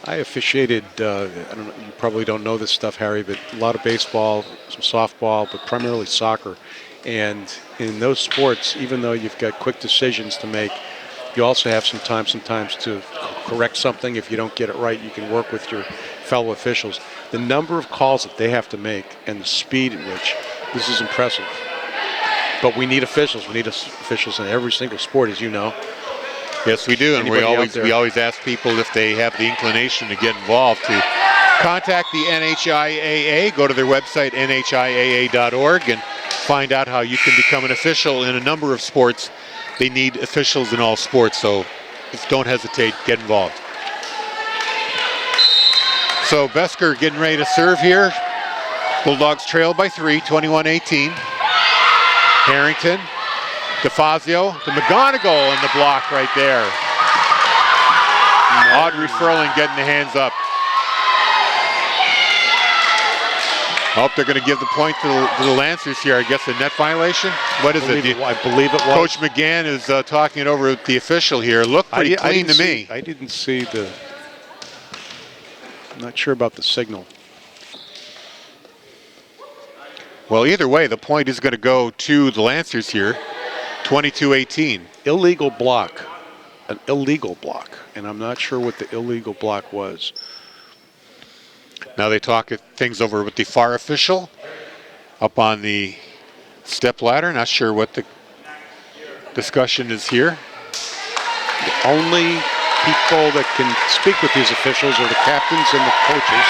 I officiated, I don't know, you probably don't know this stuff, Harry, but a lot of baseball, some softball, but primarily soccer. And in those sports, even though you've got quick decisions to make, you also have some time sometimes to correct something. If you don't get it right, you can work with your fellow officials. The number of calls that they have to make and the speed at which, this is impressive. But we need officials. We need officials in every single sport, as you know. Yes, we do, and we always ask people if they have the inclination to get involved to contact the NHIAA. Go to their website, NHIAA.org, and find out how you can become an official in a number of sports. They need officials in all sports, so don't hesitate, get involved. So Besker getting ready to serve here. Bulldogs trail by 3, 21-18. Harrington, DeFazio, to McGonigal in the block right there. Audrey Furlan getting the hands up. Oh, they're going to give the point to the Lancers here. I guess a net violation? What is it? I believe it was. Coach McGann is talking it over with the official here. Looked pretty clean to me. I didn't see the... I'm not sure about the signal. Well, either way, the point is going to go to the Lancers here, 22-18. Illegal block. An illegal block. And I'm not sure what the illegal block was. Now they talk things over with the FAR official up on the step ladder. Not sure what the discussion is here. The only people that can speak with these officials are the captains and the coaches.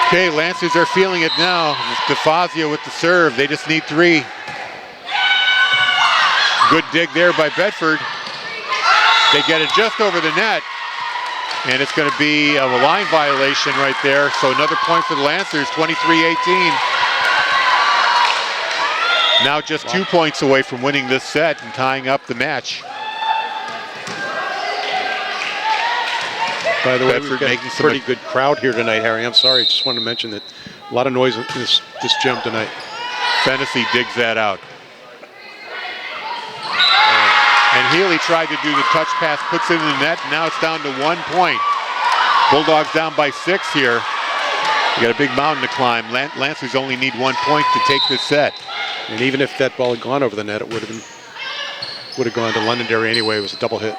Okay, Lancers are feeling it now. DeFazio with the serve. They just need 3. Good dig there by Bedford. They get it just over the net. And it's going to be a line violation right there. So another point for the Lancers, 23-18. Now just 2 points away from winning this set and tying up the match. By the way, Bedford we've got making a some pretty good crowd here tonight, Harry. I'm sorry, I just wanted to mention that a lot of noise in this gym tonight. Fennessy digs that out. And Healy tried to do the touch pass, puts it in the net, and now it's down to 1 point. Bulldogs down by 6 here. You got a big mountain to climb. Lancers only need 1 point to take this set. And even if that ball had gone over the net, it would have gone to Londonderry anyway. It was a double hit.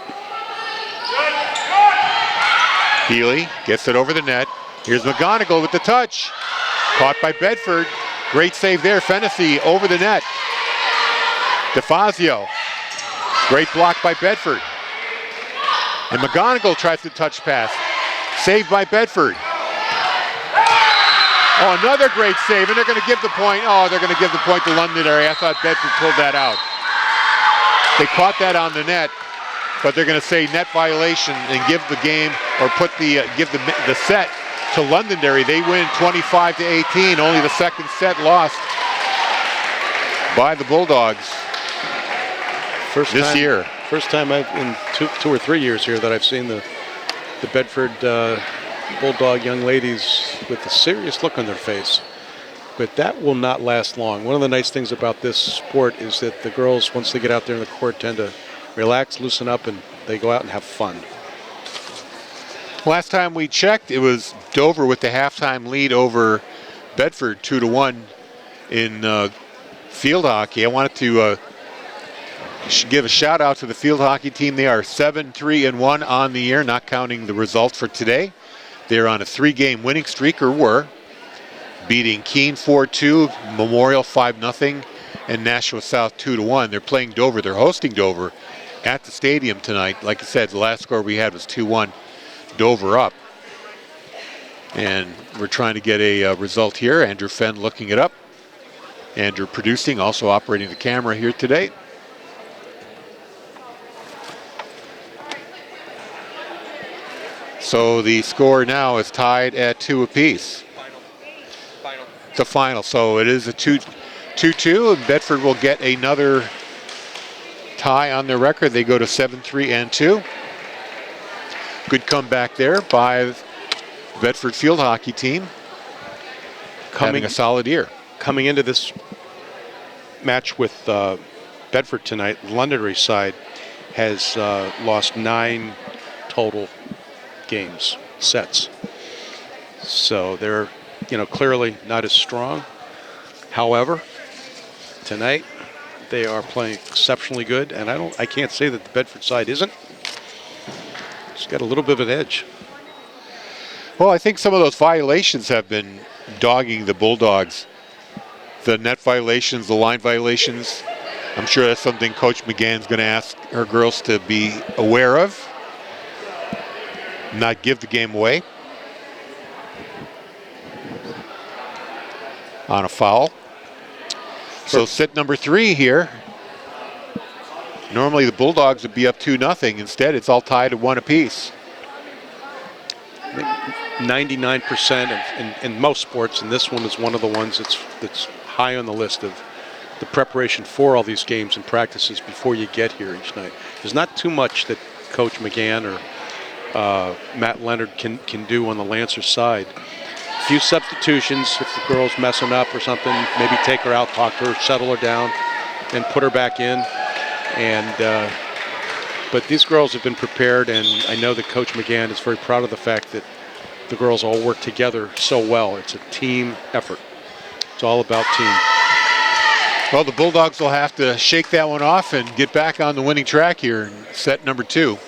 Healy gets it over the net. Here's McGonigal with the touch. Caught by Bedford. Great save there. Fennessy over the net. DeFazio. Great block by Bedford. And McGonigal tries to touch pass. Saved by Bedford. Oh, another great save, and they're going to give the point. Oh, they're going to give the point to Londonderry. I thought Bedford pulled that out. They caught that on the net, but they're going to say net violation and give the game, or put give the set to Londonderry. They win 25-18. Only the second set lost by the Bulldogs this year. First time in two or 3 years here that I've seen the Bedford Bulldog young ladies with a serious look on their face. But that will not last long. One of the nice things about this sport is that the girls, once they get out there in the court, tend to relax, loosen up, and they go out and have fun. Last time we checked, it was Dover with the halftime lead over Bedford, 2-1 in field hockey. I wanted to give a shout out to the field hockey team. They are 7-3-1 on the year, not counting the result for today. They're on a 3-game winning streak, or were, beating Keene 4-2, Memorial 5-0, and Nashua South 2-1. They're playing Dover. They're hosting Dover at the stadium tonight. Like I said, the last score we had was 2-1, Dover up. And we're trying to get a result here. Andrew Fenn looking it up. Andrew producing, also operating the camera here today. So the score now is tied at 2 apiece. The final. So it is a 2-2, and Bedford will get another tie on their record. They go to 7-3-2. Good comeback there by the Bedford field hockey team. Having a solid year. Coming into this match with Bedford tonight, Londonderry side has lost 9 total sets. So they're, clearly not as strong. However, tonight they are playing exceptionally good, and I can't say that the Bedford side isn't. It's got a little bit of an edge. Well, I think some of those violations have been dogging the Bulldogs. The net violations, the line violations. I'm sure that's something Coach McGann's going to ask her girls to be aware of. Not give the game away on a foul. So set number 3 here. Normally the Bulldogs would be up 2-0. Instead, it's all tied at 1 apiece. 99% in most sports, and this one is one of the ones that's high on the list of the preparation for all these games and practices before you get here each night. There's not too much that Coach McGann or Matt Leonard can do on the Lancer side. A few substitutions if the girl's messing up or something, maybe take her out, talk to her, settle her down, and put her back in. And but these girls have been prepared, and I know that Coach McGann is very proud of the fact that the girls all work together so well. It's a team effort. It's all about team. Well, the Bulldogs will have to shake that one off and get back on the winning track here in set number 2.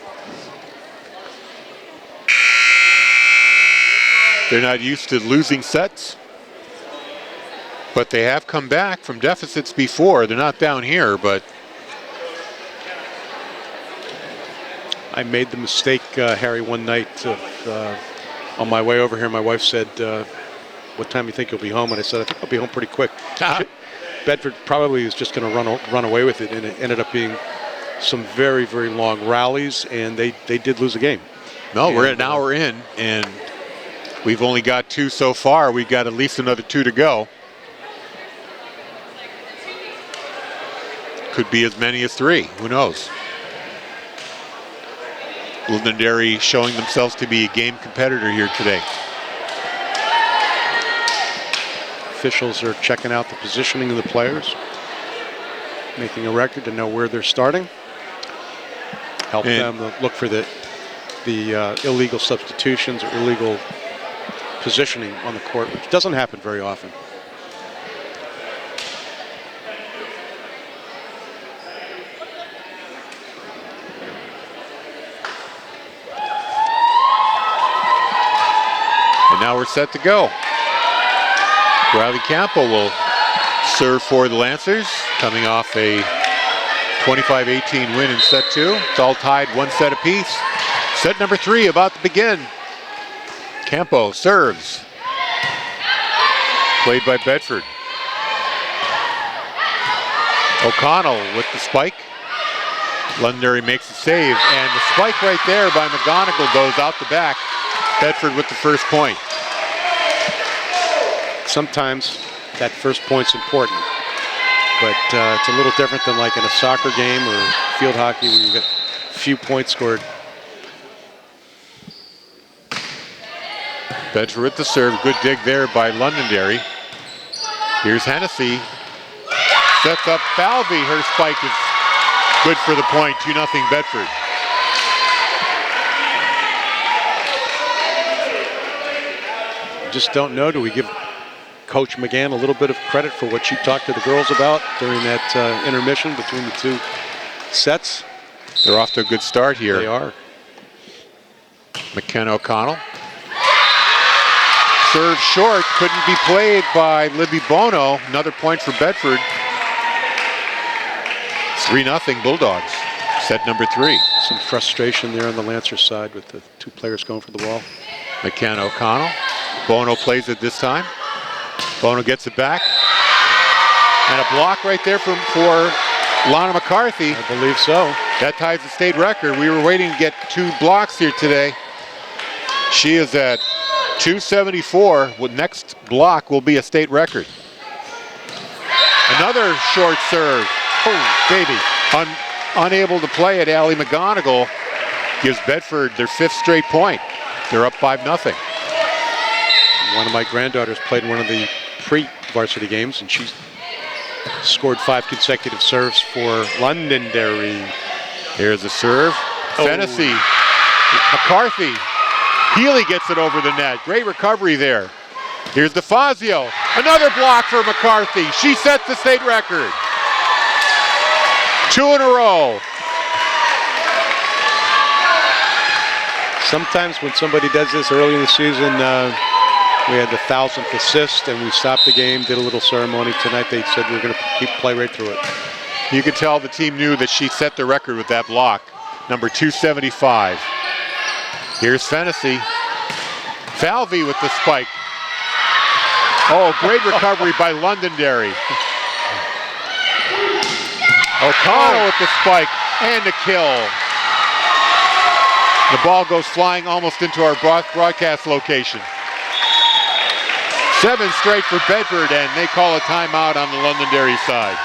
They're not used to losing sets, but they have come back from deficits before. They're not down here, but I made the mistake, Harry, one night on my way over here. My wife said, what time do you think you'll be home? And I said, I think I'll be home pretty quick. Bedford probably was just going to run away with it, and it ended up being some very, very long rallies, and they did lose a game. No, we're an hour in, and we've only got 2 so far. We've got at least another 2 to go. Could be as many as 3. Who knows? Londonderry showing themselves to be a game competitor here today. officials are checking out the positioning of the players, making a record to know where they're starting. Help them look for the illegal substitutions or illegal positioning on the court, which doesn't happen very often. And now we're set to go. Riley Campo will serve for the Lancers, coming off a 25-18 win in set 2. It's all tied 1 set apiece. Set number 3 about to begin. Campo serves. Played by Bedford. O'Connell with the spike. Londonderry makes a save, and the spike right there by McGonigal goes out the back. Bedford with the first point. Sometimes that first point's important, but it's a little different than like in a soccer game or field hockey where you get a few points scored. Bedford with the serve. Good dig there by Londonderry. Here's Hennessy. Sets up Falvey. Her spike is good for the point. 2-0 Bedford. Just don't know. Do we give Coach McGann a little bit of credit for what she talked to the girls about during that intermission between the 2 sets? They're off to a good start here. They are. McKenna O'Connell. Serve short, couldn't be played by Libby Bono. Another point for Bedford. 3-0 Bulldogs. Set number 3. Some frustration there on the Lancer side with the 2 players going for the ball. McKenna O'Connell. Bono plays it this time. Bono gets it back. And a block right there for Lana McCarthy. I believe so. That ties the state record. We were waiting to get 2 blocks here today. She is at 274. Well, next block will be a state record. Another short serve. Oh, baby. Unable to play it, Allie McGonigal gives Bedford their 5th straight point. They're up 5-0. One of my granddaughters played in one of the pre-varsity games, and she scored 5 consecutive serves for Londonderry. Here's a serve. Fennessy. McCarthy. Healy gets it over the net. Great recovery there. Here's DeFazio. Another block for McCarthy. She sets the state record. 2 in a row. Sometimes when somebody does this early in the season, we had the 1000th assist and we stopped the game, did a little ceremony. Tonight they said we're going to play right through it. You could tell the team knew that she set the record with that block. Number 275. Here's Fennessy. Falvey with the spike. Oh, great recovery by Londonderry. O'Connell with the spike and a kill. The ball goes flying almost into our broadcast location. 7 straight for Bedford, and they call a timeout on the Londonderry side.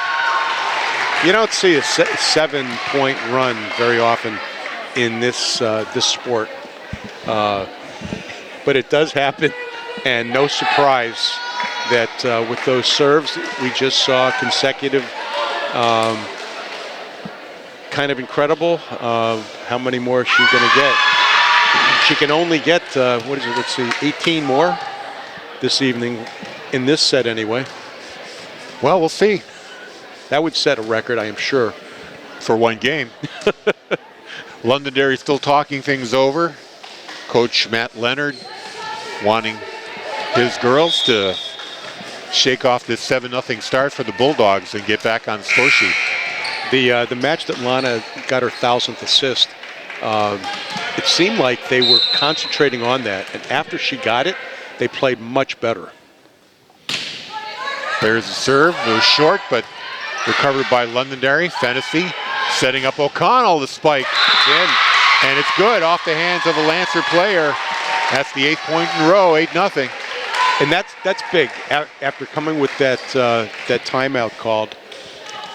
You don't see a 7-point run very often in this this sport, but it does happen, and no surprise that with those serves we just saw consecutive, kind of incredible. How many more is she going to get? She can only get what is it? Let's see, 18 more this evening in this set anyway. Well, we'll see. That would set a record, I am sure. For one game. Londonderry still talking things over. Coach Matt Leonard wanting his girls to shake off this 7-0 start for the Bulldogs and get back on the score sheet. The match that Lana got her 1000th assist, it seemed like they were concentrating on that, and after she got it, they played much better. There's a serve. It was short, but recovered by Londonderry. Fennessy setting up O'Connell, the spike. It's in. And it's good off the hands of a Lancer player. That's the 8th point in a row, 8-0. And that's big. After coming with that timeout called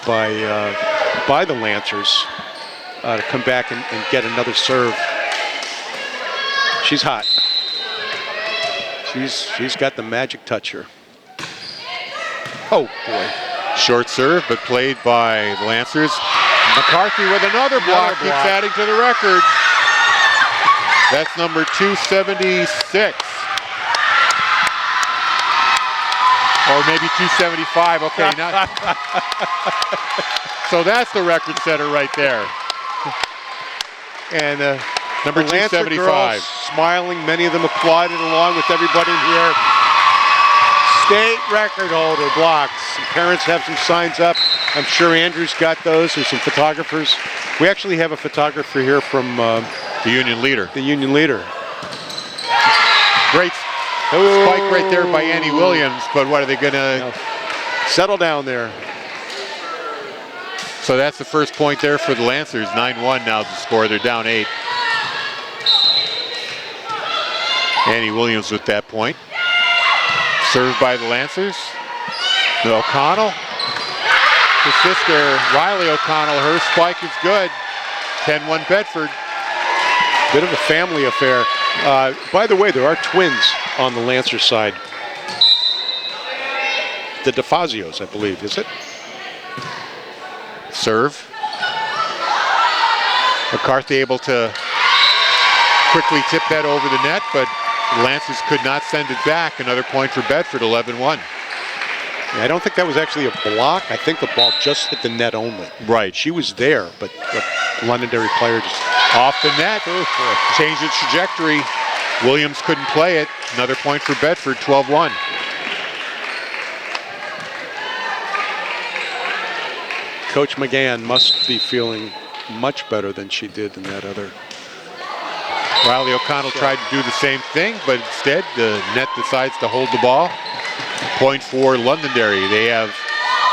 by the Lancers, to come back and get another serve. She's hot. She's got the magic touch here. Oh, boy. Short serve, but played by the Lancers. McCarthy with another block, keeps adding to the record. That's number 276. Or maybe 275, okay. Now. So that's the record setter right there. And number the Lancer 275. girls smiling, many of them applauded along with everybody here. State record holder blocks. Some parents have some signs up. I'm sure Andrew's got those. There's some photographers. We actually have a photographer here from the Union Leader. The Union Leader. Great spike right there by Annie Williams, but what are they going to settle down there? So that's the first point there for the Lancers. 9-1 now the score. They're down 8. Annie Williams with that point. Served by the Lancers. O'Connell. Her sister, Riley O'Connell, her spike is good. 10-1 Bedford. Bit of a family affair. By the way, there are twins on the Lancer side. The DeFazios, I believe, is it? Serve. McCarthy able to quickly tip that over the net, but Lancers could not send it back. Another point for Bedford, 11-1. I don't think that was actually a block. I think the ball just hit the net only. Right. She was there, but the Londonderry player just... Off the net. Changed its trajectory. Williams couldn't play it. Another point for Bedford, 12-1. Coach McGann must be feeling much better than she did in that other. Riley O'Connell tried to do the same thing, but instead the net decides to hold the ball. Point for Londonderry. They have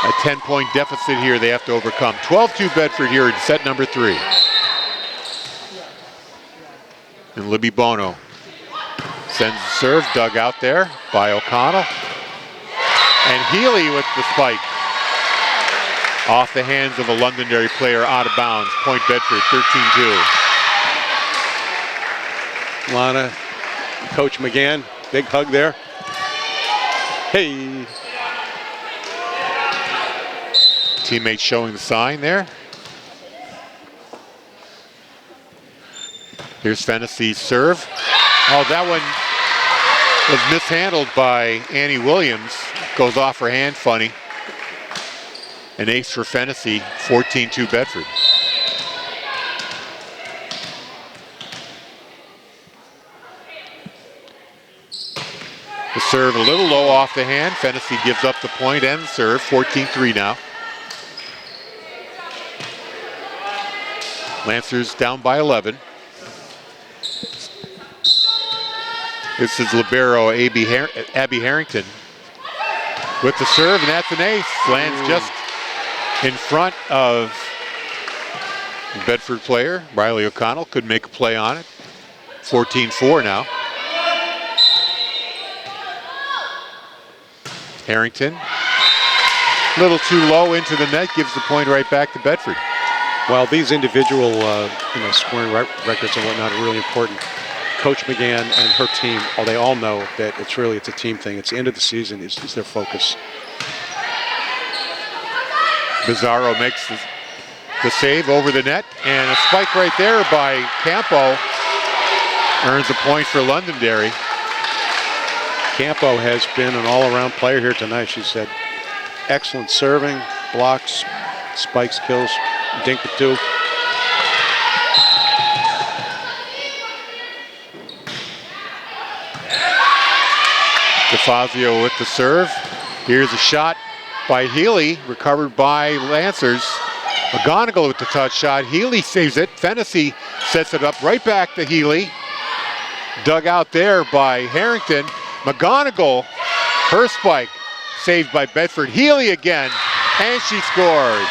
a 10-point deficit here they have to overcome. 12-2 Bedford here in set number 3. And Libby Bono sends the serve, dug out there by O'Connell. And Healy with the spike. Off the hands of a Londonderry player, out of bounds. Point Bedford, 13-2. Lana, Coach McGann, big hug there. Hey. Teammates showing the sign there. Here's Fennessy's serve. Oh, that one was mishandled by Annie Williams. Goes off her hand funny. An ace for Fennessy, 14-2 Bedford. The serve a little low off the hand. Fennessy gives up the point and the serve, 14-3 now. Lancers down by 11. This is libero Abby Harrington with the serve, and that's an ace. Lands just in front of the Bedford player. Riley O'Connell could make a play on it. 14-4 now. Harrington, a little too low into the net, gives the point right back to Bedford. Well, these individual scoring records and whatnot are really important. Coach McGann and her team, they all know that it's a team thing. It's the end of the season is their focus. Bizarro makes the save over the net, and a spike right there by Campo earns a point for Londonderry. Campo has been an all-around player here tonight. She said excellent serving, blocks, spikes, kills, dink or two. DeFazio with the serve. Here's a shot by Healy, recovered by Lancers. McGonigal with the touch shot. Healy saves it. Fennessy sets it up right back to Healy. Dug out there by Harrington. McGonigal, her spike, saved by Bedford. Healy again, and she scores.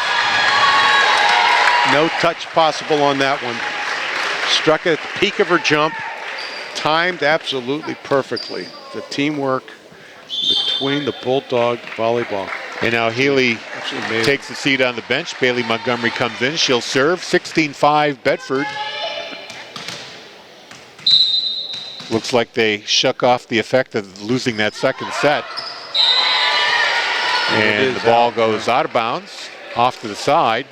No touch possible on that one. Struck it at the peak of her jump. Timed absolutely perfectly. The teamwork between the Bulldog volleyball. And now Healy takes the seat on the bench. Bailey Montgomery comes in. She'll serve. 16-5 Bedford. Looks like they shook off the effect of losing that second set. And the ball goes out of bounds, off to the side.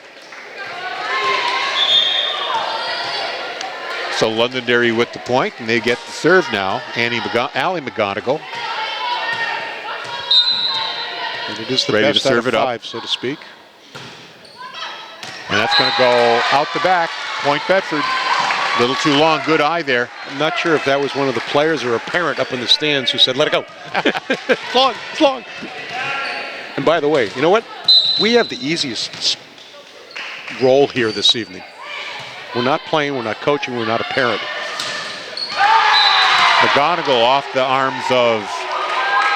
So Londonderry with the point, and they get the serve now. Allie McGonigal. And it is the ready best to serve out of it five, up, so to speak. And that's going to go out the back. Point Bedford. A little too long. Good eye there. I'm not sure if that was one of the players or a parent up in the stands who said, let it go. It's long, it's long. And by the way, you know what? We have the easiest role here this evening. We're not playing, we're not coaching, we're not a parent. McGonigal off the arms of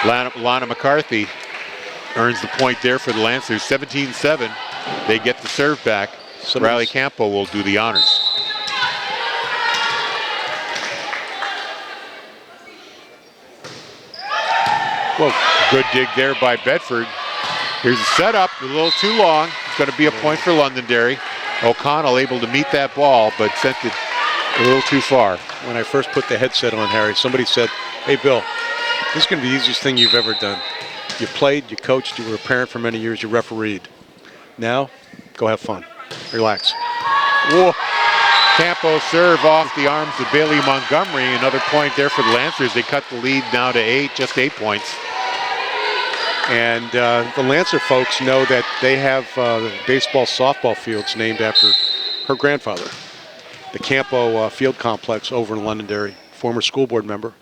Lana McCarthy earns the point there for the Lancers. 17-7. They get the serve back. Riley Campo will do the honors. Well, good dig there by Bedford. Here's a setup, a little too long. It's going to be a point for Londonderry. O'Connell able to meet that ball, but sent it a little too far. When I first put the headset on, Harry, somebody said, hey, Bill, this is going to be the easiest thing you've ever done. You played, you coached, you were a parent for many years, you refereed. Now, go have fun. Relax. Whoa. Campo serve off the arms of Bailey Montgomery. Another point there for the Lancers. They cut the lead now to 8, just 8 points. And the Lancer folks know that they have baseball, softball fields named after her grandfather. The Campo Field Complex over in Londonderry, former school board member.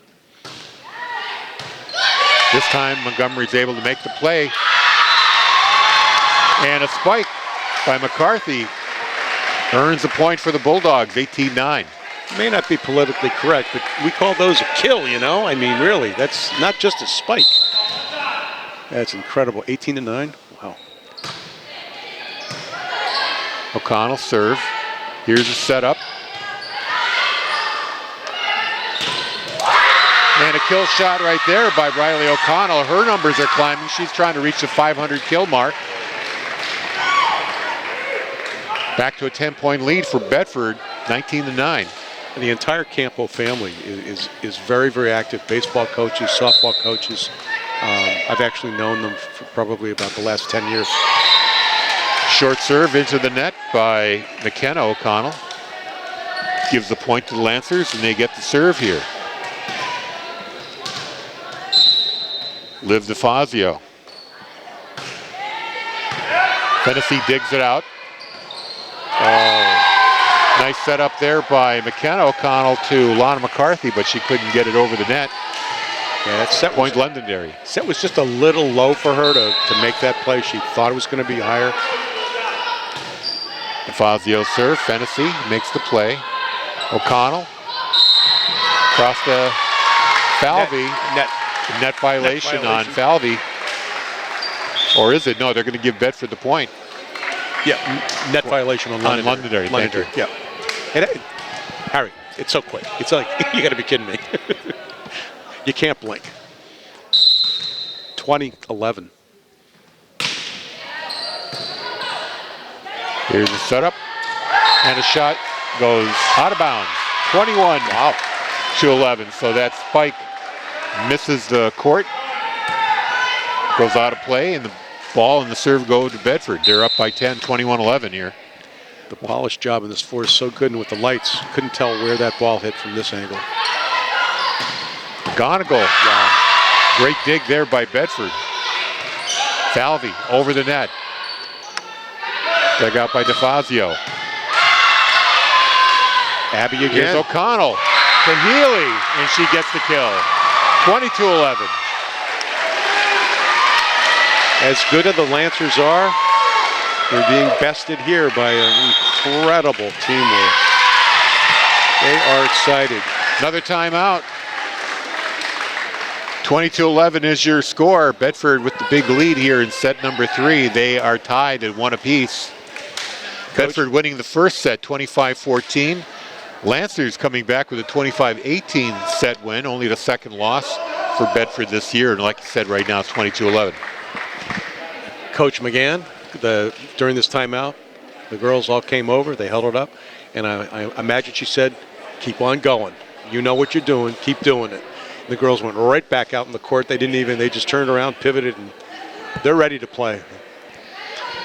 This time Montgomery's able to make the play. And a spike by McCarthy earns a point for the Bulldogs, 18-9. May not be politically correct, but we call those a kill, you know? I mean, really, that's not just a spike. That's incredible. 18-9. Wow. O'Connell serve. Here's a setup. And a kill shot right there by Riley O'Connell. Her numbers are climbing. She's trying to reach the 500 kill mark. Back to a 10-point lead for Bedford, 19-9. And the entire Campo family is very, very active. Baseball coaches, softball coaches. I've actually known them for probably about the last 10 years. Short serve into the net by McKenna O'Connell. Gives the point to the Lancers, and they get the serve here. Liv DeFazio. Tennessee digs it out. Oh, nice setup there by McKenna O'Connell to Lana McCarthy, but she couldn't get it over the net. Yeah, that set point Londonderry. Set was just a little low for her to make that play. She thought it was going to be higher. DeFazio serve. Fennessy makes the play. O'Connell across to Falvey. Net violation on Falvey. Or is it? No, they're going to give Bedford the point. Yeah, net violation on Londonderry. Londonderry. Yeah. And Harry, it's so quick. It's like, you got to be kidding me. You can't blink. 20-11. Here's the setup. And a shot goes out of bounds. 21 to 11. So that spike misses the court. Goes out of play, and the ball and the serve go to Bedford. They're up by 10, 21-11 here. The polished job in this floor is so good, and with the lights, couldn't tell where that ball hit from this angle. McGonigal. Wow. Great dig there by Bedford. Falvey over the net. Dug out by DeFazio. Abby again. Here's O'Connell to Healy, and she gets the kill. 22-11. As good as the Lancers are, they're being bested here by an incredible teamwork. They are excited. Another timeout. 22-11 is your score. Bedford with the big lead here in set number 3. They are tied at 1 apiece. Bedford winning the first set, 25-14. Lancers coming back with a 25-18 set win, only the second loss for Bedford this year. And like I said, right now, 22-11. Coach McGann, during this timeout, the girls all came over, they huddled up, and I imagine she said, keep on going. You know what you're doing, keep doing it. And the girls went right back out in the court. They just turned around, pivoted, and They're ready to play.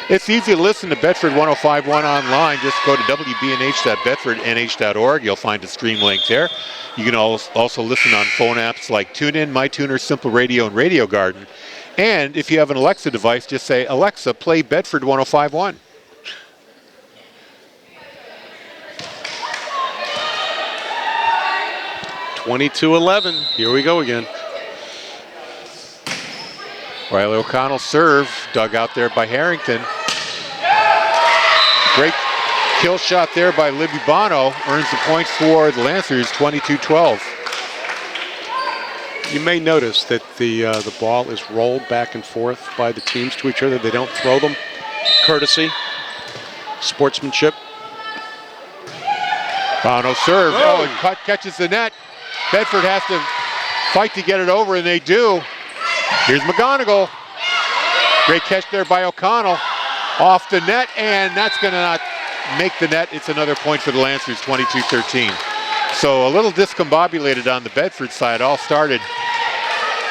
It's easy to listen to Bedford 105.1 online. Just go to wbnh.bedfordnh.org. You'll find a stream link there. You can also listen on phone apps like TuneIn, MyTuner, Simple Radio, and Radio Garden. And if you have an Alexa device, just say, Alexa, play Bedford 105.1. (22-11). Here we go again. Riley O'Connell serve, dug out there by Harrington. Great kill shot there by Libby Bono, earns the point for the Lancers, 22-12. You may notice that the ball is rolled back and forth by the teams to each other. They don't throw them. Courtesy, sportsmanship. Bono serve, and catches the net. Bedford has to fight to get it over, and they do. Here's McGonigal. Great catch there by O'Connell. Off the net, and that's going to not make the net. It's another point for the Lancers, 22-13. So a little discombobulated on the Bedford side. All started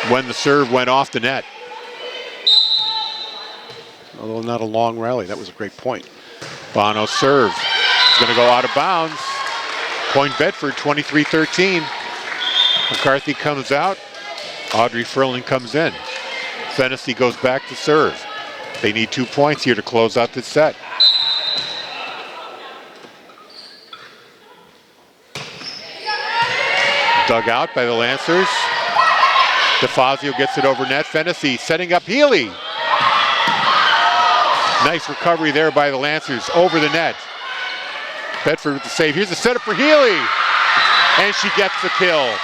when the serve went off the net. Although not a long rally, that was a great point. Bono serve. It's going to go out of bounds. Point Bedford, 23-13. McCarthy comes out. Audrey Furling comes in. Fennessy goes back to serve. They need 2 points here to close out this set. Dug out by the Lancers. DeFazio gets it over net. Fennessy setting up Healy. Nice recovery there by the Lancers over the net. Bedford with the save. Here's the setup for Healy. And she gets the kill.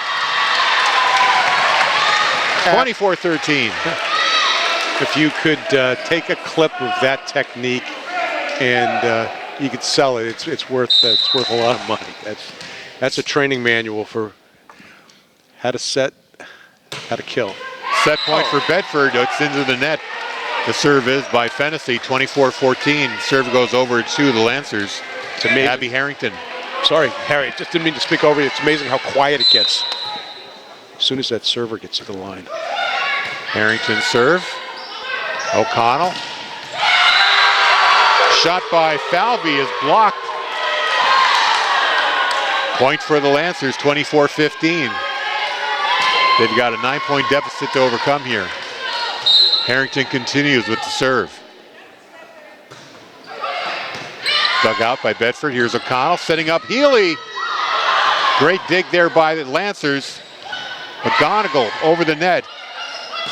24-13. If you could take a clip of that technique and you could sell it, it's worth a lot of money. That's a training manual for how to set, how to kill. Set point for Bedford. It's into the net. The serve is by Fennessy, 24-14. Serve goes over to the Lancers. It's amazing. Abby Harrington. Sorry, Harry, just didn't mean to speak over you. It's amazing how quiet it gets as soon as that server gets to the line. Harrington serve. O'Connell. Shot by Falvey is blocked. Point for the Lancers, 24-15. They've got a 9-point deficit to overcome here. Harrington continues with the serve. Dug out by Bedford. Here's O'Connell setting up Healy. Great dig there by the Lancers. McGonigal over the net.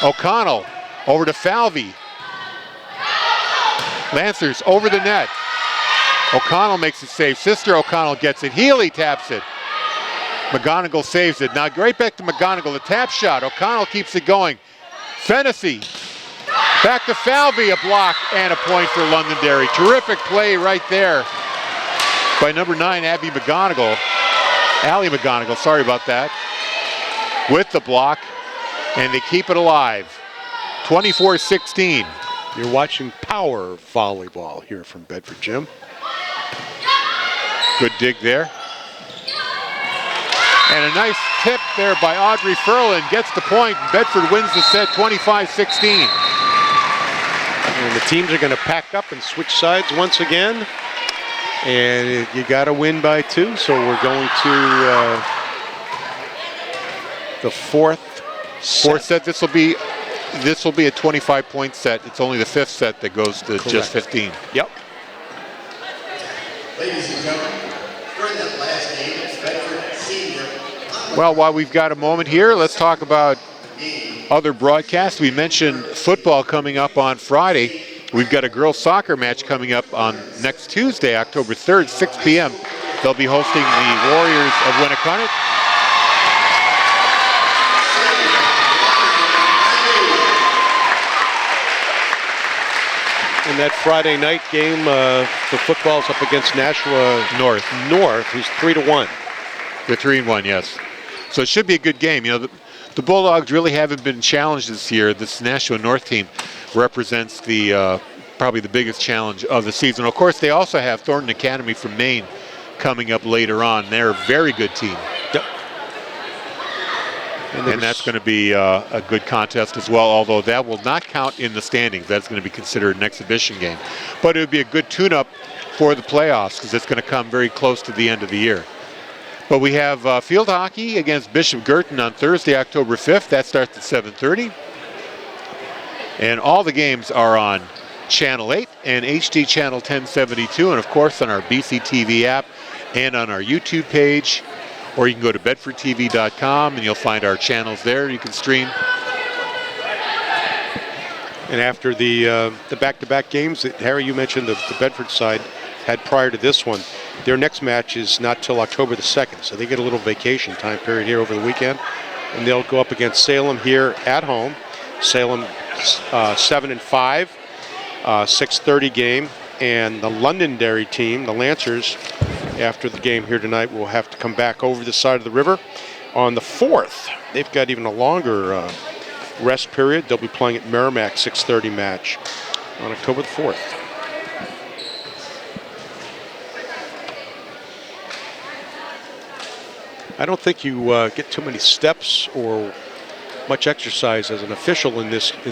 O'Connell over to Falvey. Lancers over the net. O'Connell makes the save. Sister O'Connell gets it. Healy taps it. McGonigal saves it. Now right back to McGonigal. The tap shot. O'Connell keeps it going. Fennessy. Back to Falvey. A block and a point for Londonderry. Terrific play right there by number 9, Abby McGonigal. Allie McGonigal, sorry about that. With the block. And they keep it alive. 24-16. You're watching power volleyball here from Bedford Gym. Good dig there. And a nice tip there by Audrey Furlan. Gets the point. Bedford wins the set 25-16. And the teams are going to pack up and switch sides once again. And you got to win by 2. So we're going to the fourth set. This will be a 25-point set. It's only the 5th set that goes to just 15. Yep. Ladies and gentlemen, during that last game, Bedford Senior. Well, while we've got a moment here, let's talk about other broadcasts. We mentioned football coming up on Friday. We've got a girls soccer match coming up on next Tuesday, October 3rd, 6 p.m. They'll be hosting the Warriors of Winnicott. In that Friday night game, the football's up against Nashua North, who's 3-1. They're 3-1, yes. So it should be a good game. You know, the Bulldogs really haven't been challenged this year. This Nashua North team represents the probably the biggest challenge of the season. Of course, they also have Thornton Academy from Maine coming up later on. They're a very good team. Yep. And that's going to be a good contest as well, although that will not count in the standings. That's going to be considered an exhibition game. But it would be a good tune-up for the playoffs because it's going to come very close to the end of the year. But we have field hockey against Bishop Girton on Thursday, October 5th. That starts at 7:30. And all the games are on Channel 8 and HD Channel 1072, and of course on our BCTV app and on our YouTube page. Or you can go to bedfordtv.com and you'll find our channels there. You can stream. And after the back-to-back games that Harry, you mentioned the Bedford side had prior to this one, their next match is not till October the 2nd, so they get a little vacation time period here over the weekend, and they'll go up against Salem here at home. Salem 7-5, 6:30 game, and the Londonderry team, the Lancers, after the game here tonight, will have to come back over the side of the river on the 4th. They've got even a longer rest period. They'll be playing at Merrimack, 6:30 match on October the 4th. I don't think you get too many steps or much exercise as an official in this sport.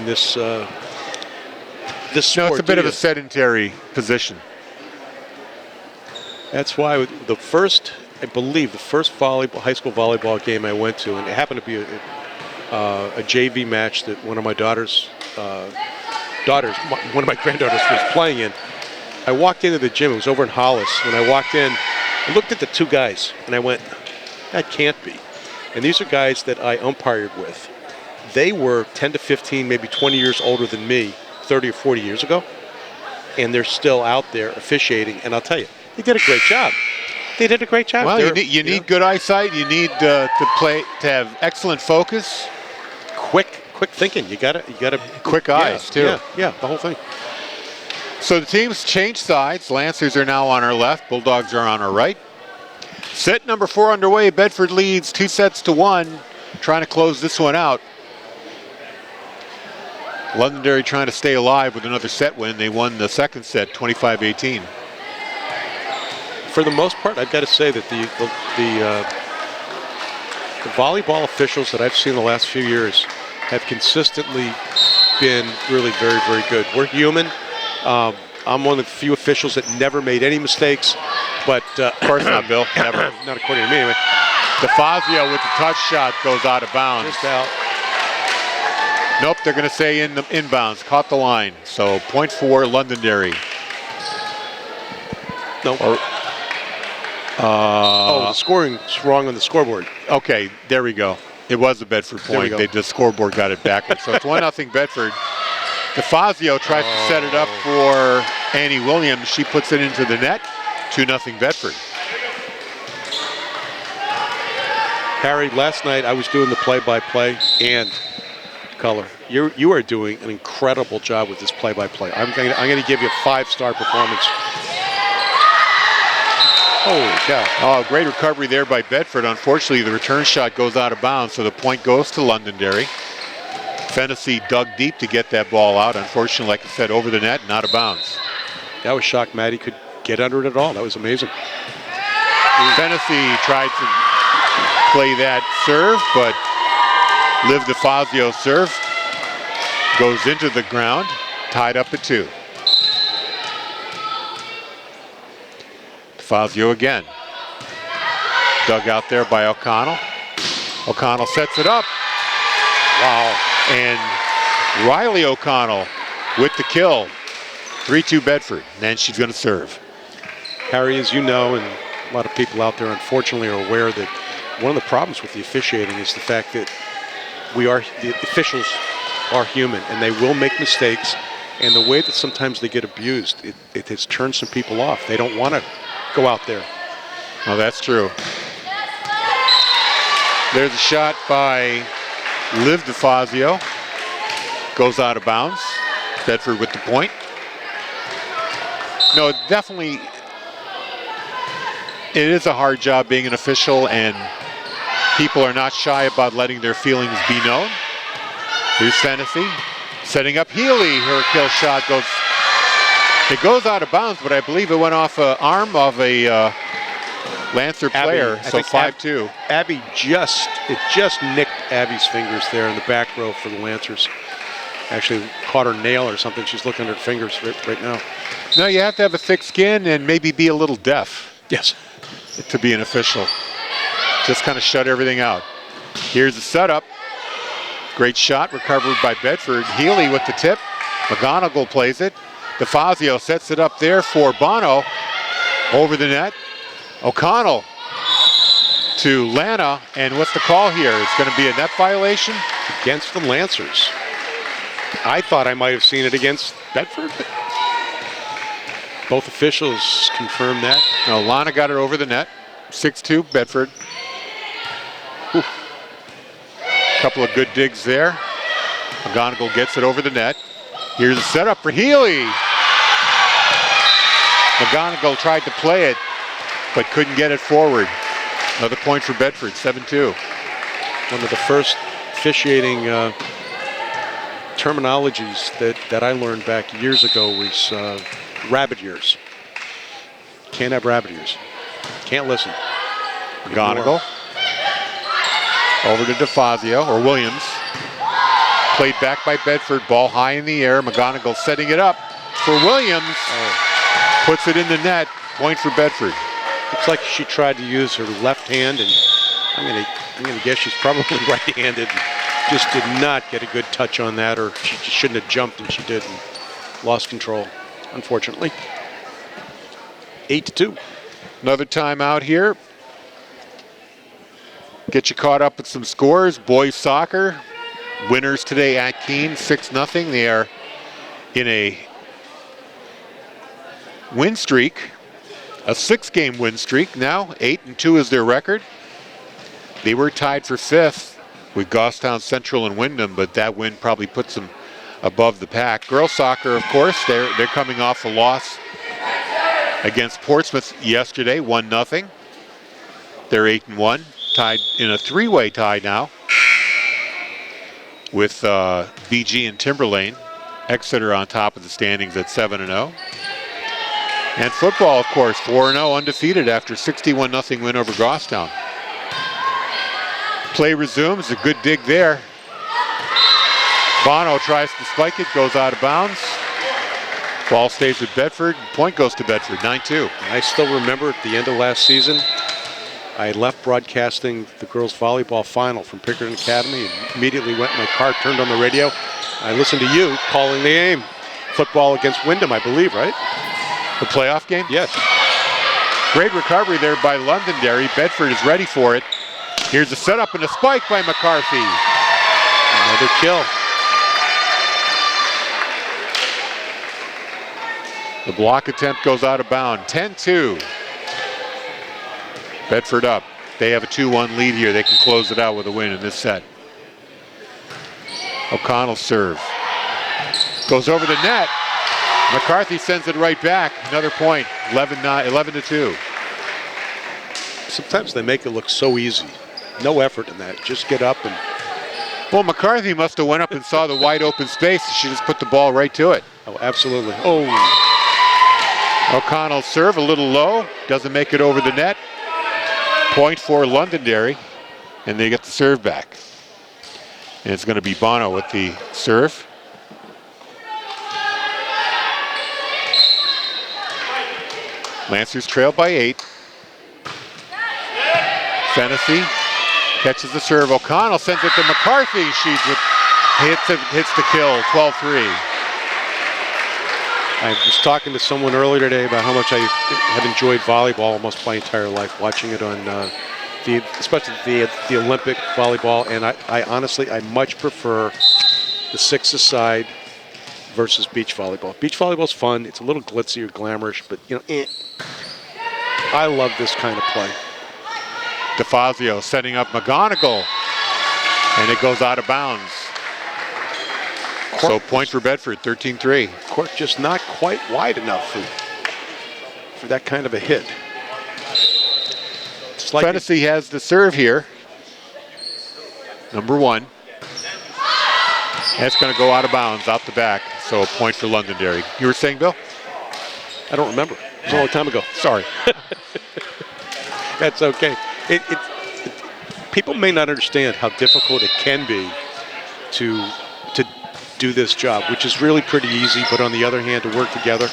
No, it's a bit of a sedentary position. That's why I believe the first high school volleyball game I went to, and it happened to be a JV match that one of my one of my granddaughters was playing in. I walked into the gym, it was over in Hollis. When I walked in, I looked at the two guys and I went, that can't be. And these are guys that I umpired with. They were 10 to 15, maybe 20 years older than me, 30 or 40 years ago. And they're still out there officiating. And I'll tell you, they did a great job. They did a great job. Well, you need good eyesight. You need to have excellent focus, quick thinking. You gotta quick eyes too. Yeah, the whole thing. So the teams change sides. Lancers are now on our left. Bulldogs are on our right. Set number 4 underway. Bedford leads 2-1, trying to close this one out. Londonderry trying to stay alive with another set win. They won the second set, 25-18. For the most part, I've got to say that the volleyball officials that I've seen the last few years have consistently been really very, very good. We're human. I'm one of the few officials that never made any mistakes, but of course not, Bill. Never. Not according to me, anyway. DeFazio with the touch shot goes out of bounds. Just out. Nope, they're going to say inbounds. Caught the line. So point for Londonderry. No. The scoring's wrong on the scoreboard. Okay, there we go. It was a Bedford point. The scoreboard got it backwards. So it's 1-0 Bedford. DeFazio tries to set it up for Annie Williams. She puts it into the net. 2-0 Bedford. Harry, last night I was doing the play-by-play and color. You are doing an incredible job with this play-by-play. I'm going to give you a 5-star performance. Holy cow. Oh, great recovery there by Bedford. Unfortunately, the return shot goes out of bounds, so the point goes to Londonderry. Fennessy dug deep to get that ball out. Unfortunately, like I said, over the net and out of bounds. That was shocked Maddie could get under it at all. That was amazing. Fennessy tried to play that serve, but Liv DeFazio's serve goes into the ground, tied up at 2. DeFazio again. Dug out there by O'Connell. O'Connell sets it up. Wow. And Riley O'Connell with the kill. 3-2 Bedford. And then she's going to serve. Harry, as you know, and a lot of people out there unfortunately are aware that one of the problems with the officiating is the fact that the officials are human and they will make mistakes. And the way that sometimes they get abused, it has turned some people off. They don't want to go out there. Oh, that's true. There's a shot by Liv DeFazio. Goes out of bounds. Bedford with the point. No, definitely, it is a hard job being an official, and people are not shy about letting their feelings be known. Here's Fennessy setting up Healy. Her kill shot goes out of bounds, but I believe it went off an arm of a Lancer player, I so think 5-2. Abby just nicked Abby's fingers there in the back row for the Lancers. Actually caught her nail or something. She's looking at her fingers right now. No, you have to have a thick skin and maybe be a little deaf Yes. to be an official. Just kind of shut everything out. Here's the setup. Great shot recovered by Bedford. Healy with the tip. McGonigal plays it. DeFazio sets it up there for Bono. Over the net. O'Connell to Lana. And what's the call here? It's going to be a net violation? Against the Lancers. I thought I might have seen it against Bedford, but both officials confirmed that. No, Lana got it over the net. 6-2 Bedford. Whew. Couple of good digs there. McGonigal gets it over the net. Here's a setup for Healy. McGonigal tried to play it, but couldn't get it forward. Another point for Bedford, 7-2. One of the first officiating terminologies that I learned back years ago was rabbit ears. Can't have rabbit ears. Can't listen. McGonigal. Over to DeFazio, or Williams. Played back by Bedford, ball high in the air. McGonigal setting it up for Williams. Puts it in the net, point for Bedford. Looks like she tried to use her left hand, and I'm gonna guess she's probably right-handed. Just did not get a good touch on that, or she just shouldn't have jumped, and she did, and lost control, unfortunately. 8-2. Another timeout here. Get you caught up with some scores. Boys soccer, winners today at Keene, 6-0. They are in a win streak, a 6-game win streak now. 8-2 is their record. They were tied for 5th with Goffstown Central and Wyndham, but that win probably puts them above the pack. Girls soccer, of course, they're coming off a loss against Portsmouth yesterday, 1-0. They're 8-1, tied in a 3-way tie now with BG and Timberlane. Exeter on top of the standings at 7-0. And football, of course, 4-0, undefeated after 61-0 win over Goffstown. Play resumes, a good dig there. Bono tries to spike it, goes out of bounds. Ball stays with Bedford, point goes to Bedford, 9-2. I still remember at the end of last season, I left broadcasting the girls volleyball final from Pinkerton Academy and immediately went in my car, turned on the radio. I listened to you calling the game. Football against Wyndham, I believe, right? The playoff game? Yes. Great recovery there by Londonderry. Bedford is ready for it. Here's a setup and a spike by McCarthy. Another kill. The block attempt goes out of bounds. 10-2. Bedford up. They have a 2-1 lead here. They can close it out with a win in this set. O'Connell serve. Goes over the net. McCarthy sends it right back. Another point. 11-2. Sometimes they make it look so easy. No effort in that. Just get up and... Well, McCarthy must have went up and saw the wide open space. She just put the ball right to it. Oh, absolutely. Oh. O'Connell's serve a little low. Doesn't make it over the net. Point for Londonderry. And they get the serve back. And it's going to be Bono with the serve. Lancers trail by 8. Fennessy catches the serve. O'Connell sends it to McCarthy. She hits the kill, 12-3. I was talking to someone earlier today about how much I have enjoyed volleyball almost my entire life, watching it on especially the Olympic volleyball, and I honestly, I much prefer the 6-a-side versus beach volleyball. Beach volleyball's fun. It's a little glitzy or glamorous, but I love this kind of play. DeFazio setting up McGonigal, and it goes out of bounds. So point for Bedford, 13-3. Court just not quite wide enough for that kind of a hit. Fennessy has the serve here. Number 1. That's going to go out of bounds, out the back. So a point for Londonderry. You were saying, Bill? I don't remember. It was a long time ago. Sorry. That's okay. People may not understand how difficult it can be to do this job, which is really pretty easy, but on the other hand, to work together.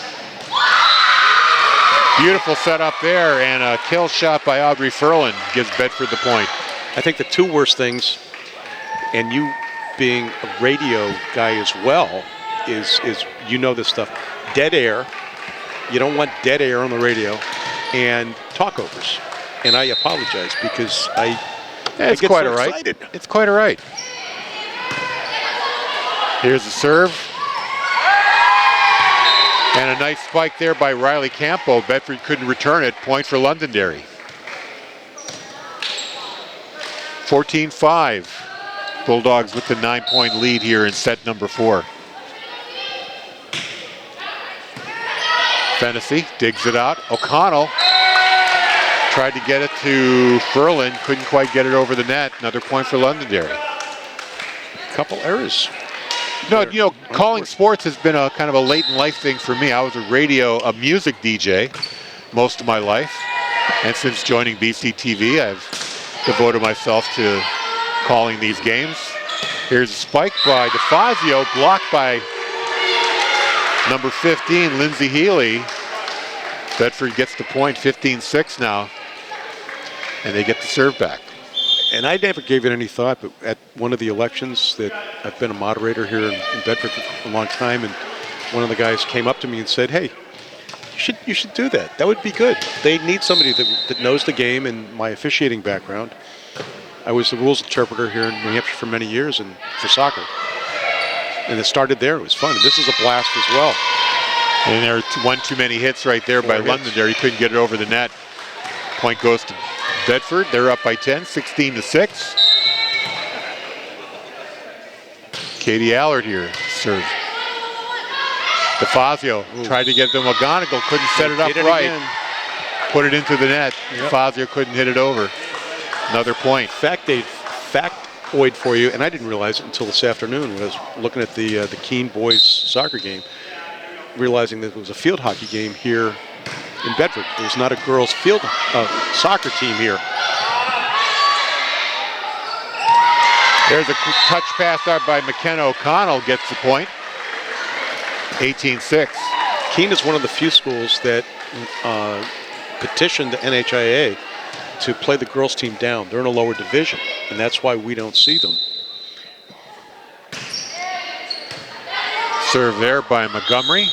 Beautiful setup there, and a kill shot by Aubrey Ferlin gives Bedford the point. I think the two worst things, and you being a radio guy as well, is you know this stuff. Dead air. You don't want dead air on the radio, and talkovers. And I apologize because I it's get quite so all right. excited. It's quite all right. Here's the serve. And a nice spike there by Riley Campo. Bedford couldn't return it. Point for Londonderry. 14-5. Bulldogs with the 9-point lead here in set number 4. Fennessy digs it out. O'Connell tried to get it to Ferlin. Couldn't quite get it over the net. Another point for Londonderry. Couple errors. No, you know, calling sports has been a kind of a late in life thing for me. I was a music DJ most of my life. And since joining BCTV, I've devoted myself to calling these games. Here's a spike by DeFazio, blocked by number 15, Lindsay Healy. Bedford gets the point, 15-6 now. And they get the serve back. And I never gave it any thought, but at one of the elections that I've been a moderator here in Bedford for a long time, and one of the guys came up to me and said, hey, you should do that. That would be good. They need somebody that knows the game. And my officiating background, I was the rules interpreter here in New Hampshire for many years and for soccer. And it started there. It was fun. And this is a blast as well. And there were one too many hits right there by Londonderry. Couldn't get it over the net. Point goes to Bedford. They're up by 10, 16-6. Katie Allard here, serve. DeFazio tried to get to McGonigal, couldn't set it up right. Put it into the net. Yep. DeFazio couldn't hit it over. Another point. Factoid for you, and I didn't realize it until this afternoon when I was looking at the Keene boys soccer game, realizing that it was a field hockey game here in Bedford. It was not a girls' field soccer team here. There's a touch pass out by McKenna O'Connell, gets the point. 18-6. Keene is one of the few schools that petitioned the NHIA to play the girls' team down. They're in a lower division, and that's why we don't see them. Serve there by Montgomery.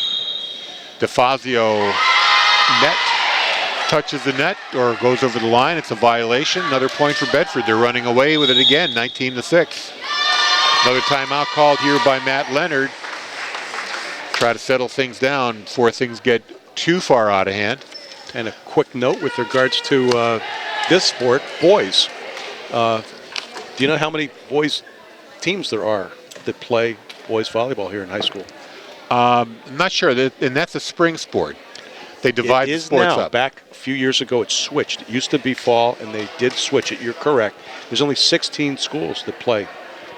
DeFazio net touches the net or goes over the line. It's a violation. Another point for Bedford. They're running away with it again, 19-6. Another timeout called here by Matt Leonard. Try to settle things down before things get too far out of hand. And a quick note with regards to this sport, boys. Do you know how many boys teams there are that play boys volleyball here in high school? I'm not sure, and that's a spring sport. They divide the sports up. Back a few years ago, it switched. It used to be fall, and they did switch it. You're correct. There's only 16 schools that play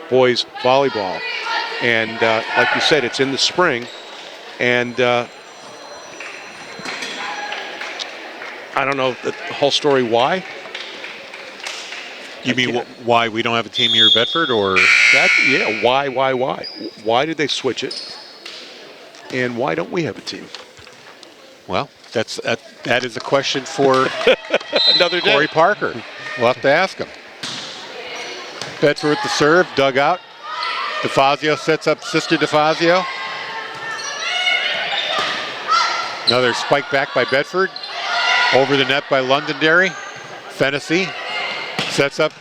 boys volleyball. And like you said, it's in the spring. And I don't know the whole story why. You mean why we don't have a team here at Bedford, or? Yeah, why? Why did they switch it? And why don't we have a team? Well, that is a question for another day. Corey Parker. We'll have to ask him. Bedford with the serve, dug out. DeFazio sets up Sister DeFazio. Another spike back by Bedford. Over the net by Londonderry. Fennessy sets up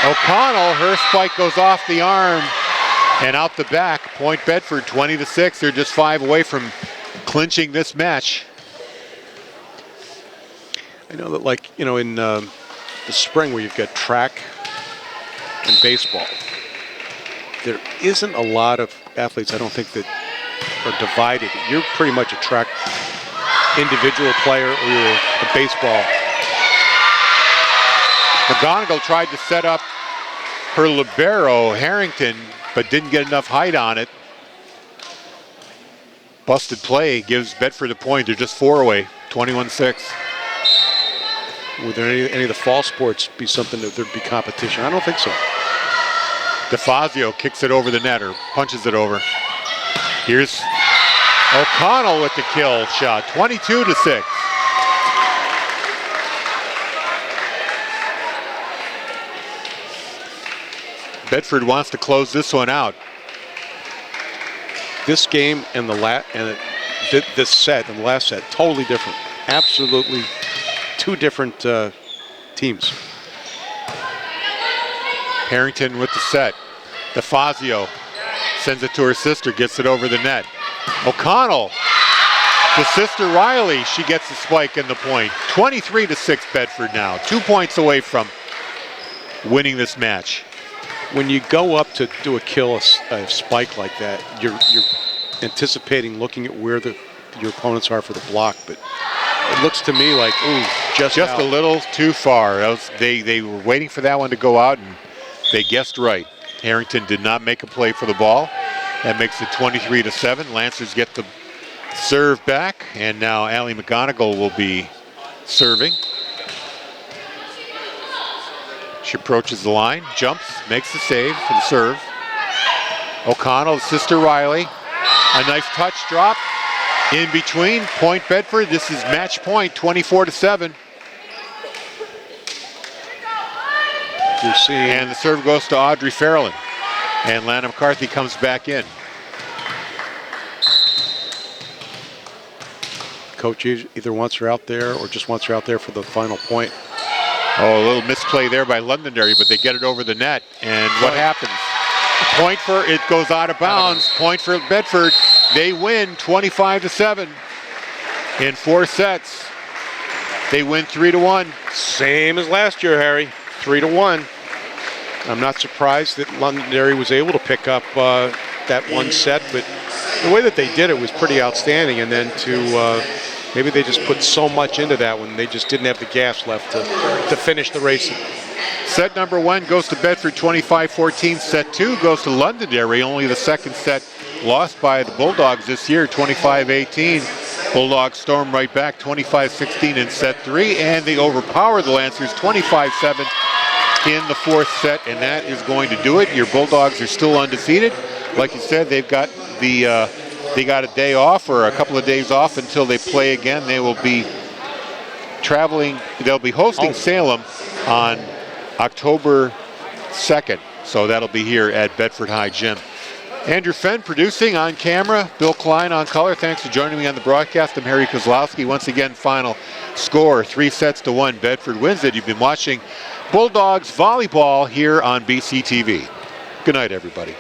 O'Connell. Her spike goes off the arm and out the back. Point Bedford, 20-6. They're just 5 away from clinching this match. I know that, like, you know, in the spring where you've got track and baseball, there isn't a lot of athletes, I don't think, that are divided. You're pretty much a track individual player, or you're a baseball. McGonigal tried to set up her libero, Harrington, but didn't get enough height on it. Busted play gives Bedford a point. They're just 4 away, 21-6. would there any of the fall sports be something that there'd be competition? I don't think so. DeFazio kicks it over the net or punches it over. Here's O'Connell with the kill shot, 22-6. Bedford wants to close this one out. This game and this set and the last set, totally different. Absolutely two different teams. Harrington with the set. DeFazio sends it to her sister, gets it over the net. O'Connell to sister Riley. She gets the spike and the point. 23-6 Bedford now. 2 points away from winning this match. When you go up to do a kill, a spike like that, you're anticipating looking at where your opponents are for the block, but it looks to me like, ooh, just out. A little too far. They were waiting for that one to go out, and they guessed right. Harrington did not make a play for the ball. That makes it 23-7. Lancers get the serve back, and now Allie McGonigal will be serving. She approaches the line, jumps, makes the save for the serve. O'Connell, sister Riley. A nice touch drop in between. Point Bedford. This is match point, 24-7. And the serve goes to Audrey Fairland. And Lana McCarthy comes back in. Coach either wants her out there or just wants her out there for the final point. Oh, a little misplay there by Londonderry, but they get it over the net. And what happens? Point for, it goes out of bounds. Point for Bedford. They win 25-7 in 4 sets. They win 3-1. Same as last year, Harry. 3-1. I'm not surprised that Londonderry was able to pick up that one set, but the way that they did it was pretty outstanding. And then maybe they just put so much into that one, they just didn't have the gas left to finish the race. Set number 1 goes to Bedford, 25-14. Set 2 goes to Londonderry, only the second set lost by the Bulldogs this year, 25-18. Bulldogs storm right back, 25-16 in set 3, and they overpower the Lancers, 25-7 in the 4th set, and that is going to do it. Your Bulldogs are still undefeated. Like you said, they've got they got a day off or a couple of days off until they play again. They will be traveling, they'll be hosting Salem on October 2nd. So that'll be here at Bedford High Gym. Andrew Fenn producing on camera, Bill Klein on color. Thanks for joining me on the broadcast. I'm Harry Kozlowski. Once again, final score, 3-1. Bedford wins it. You've been watching Bulldogs Volleyball here on BCTV. Good night, everybody.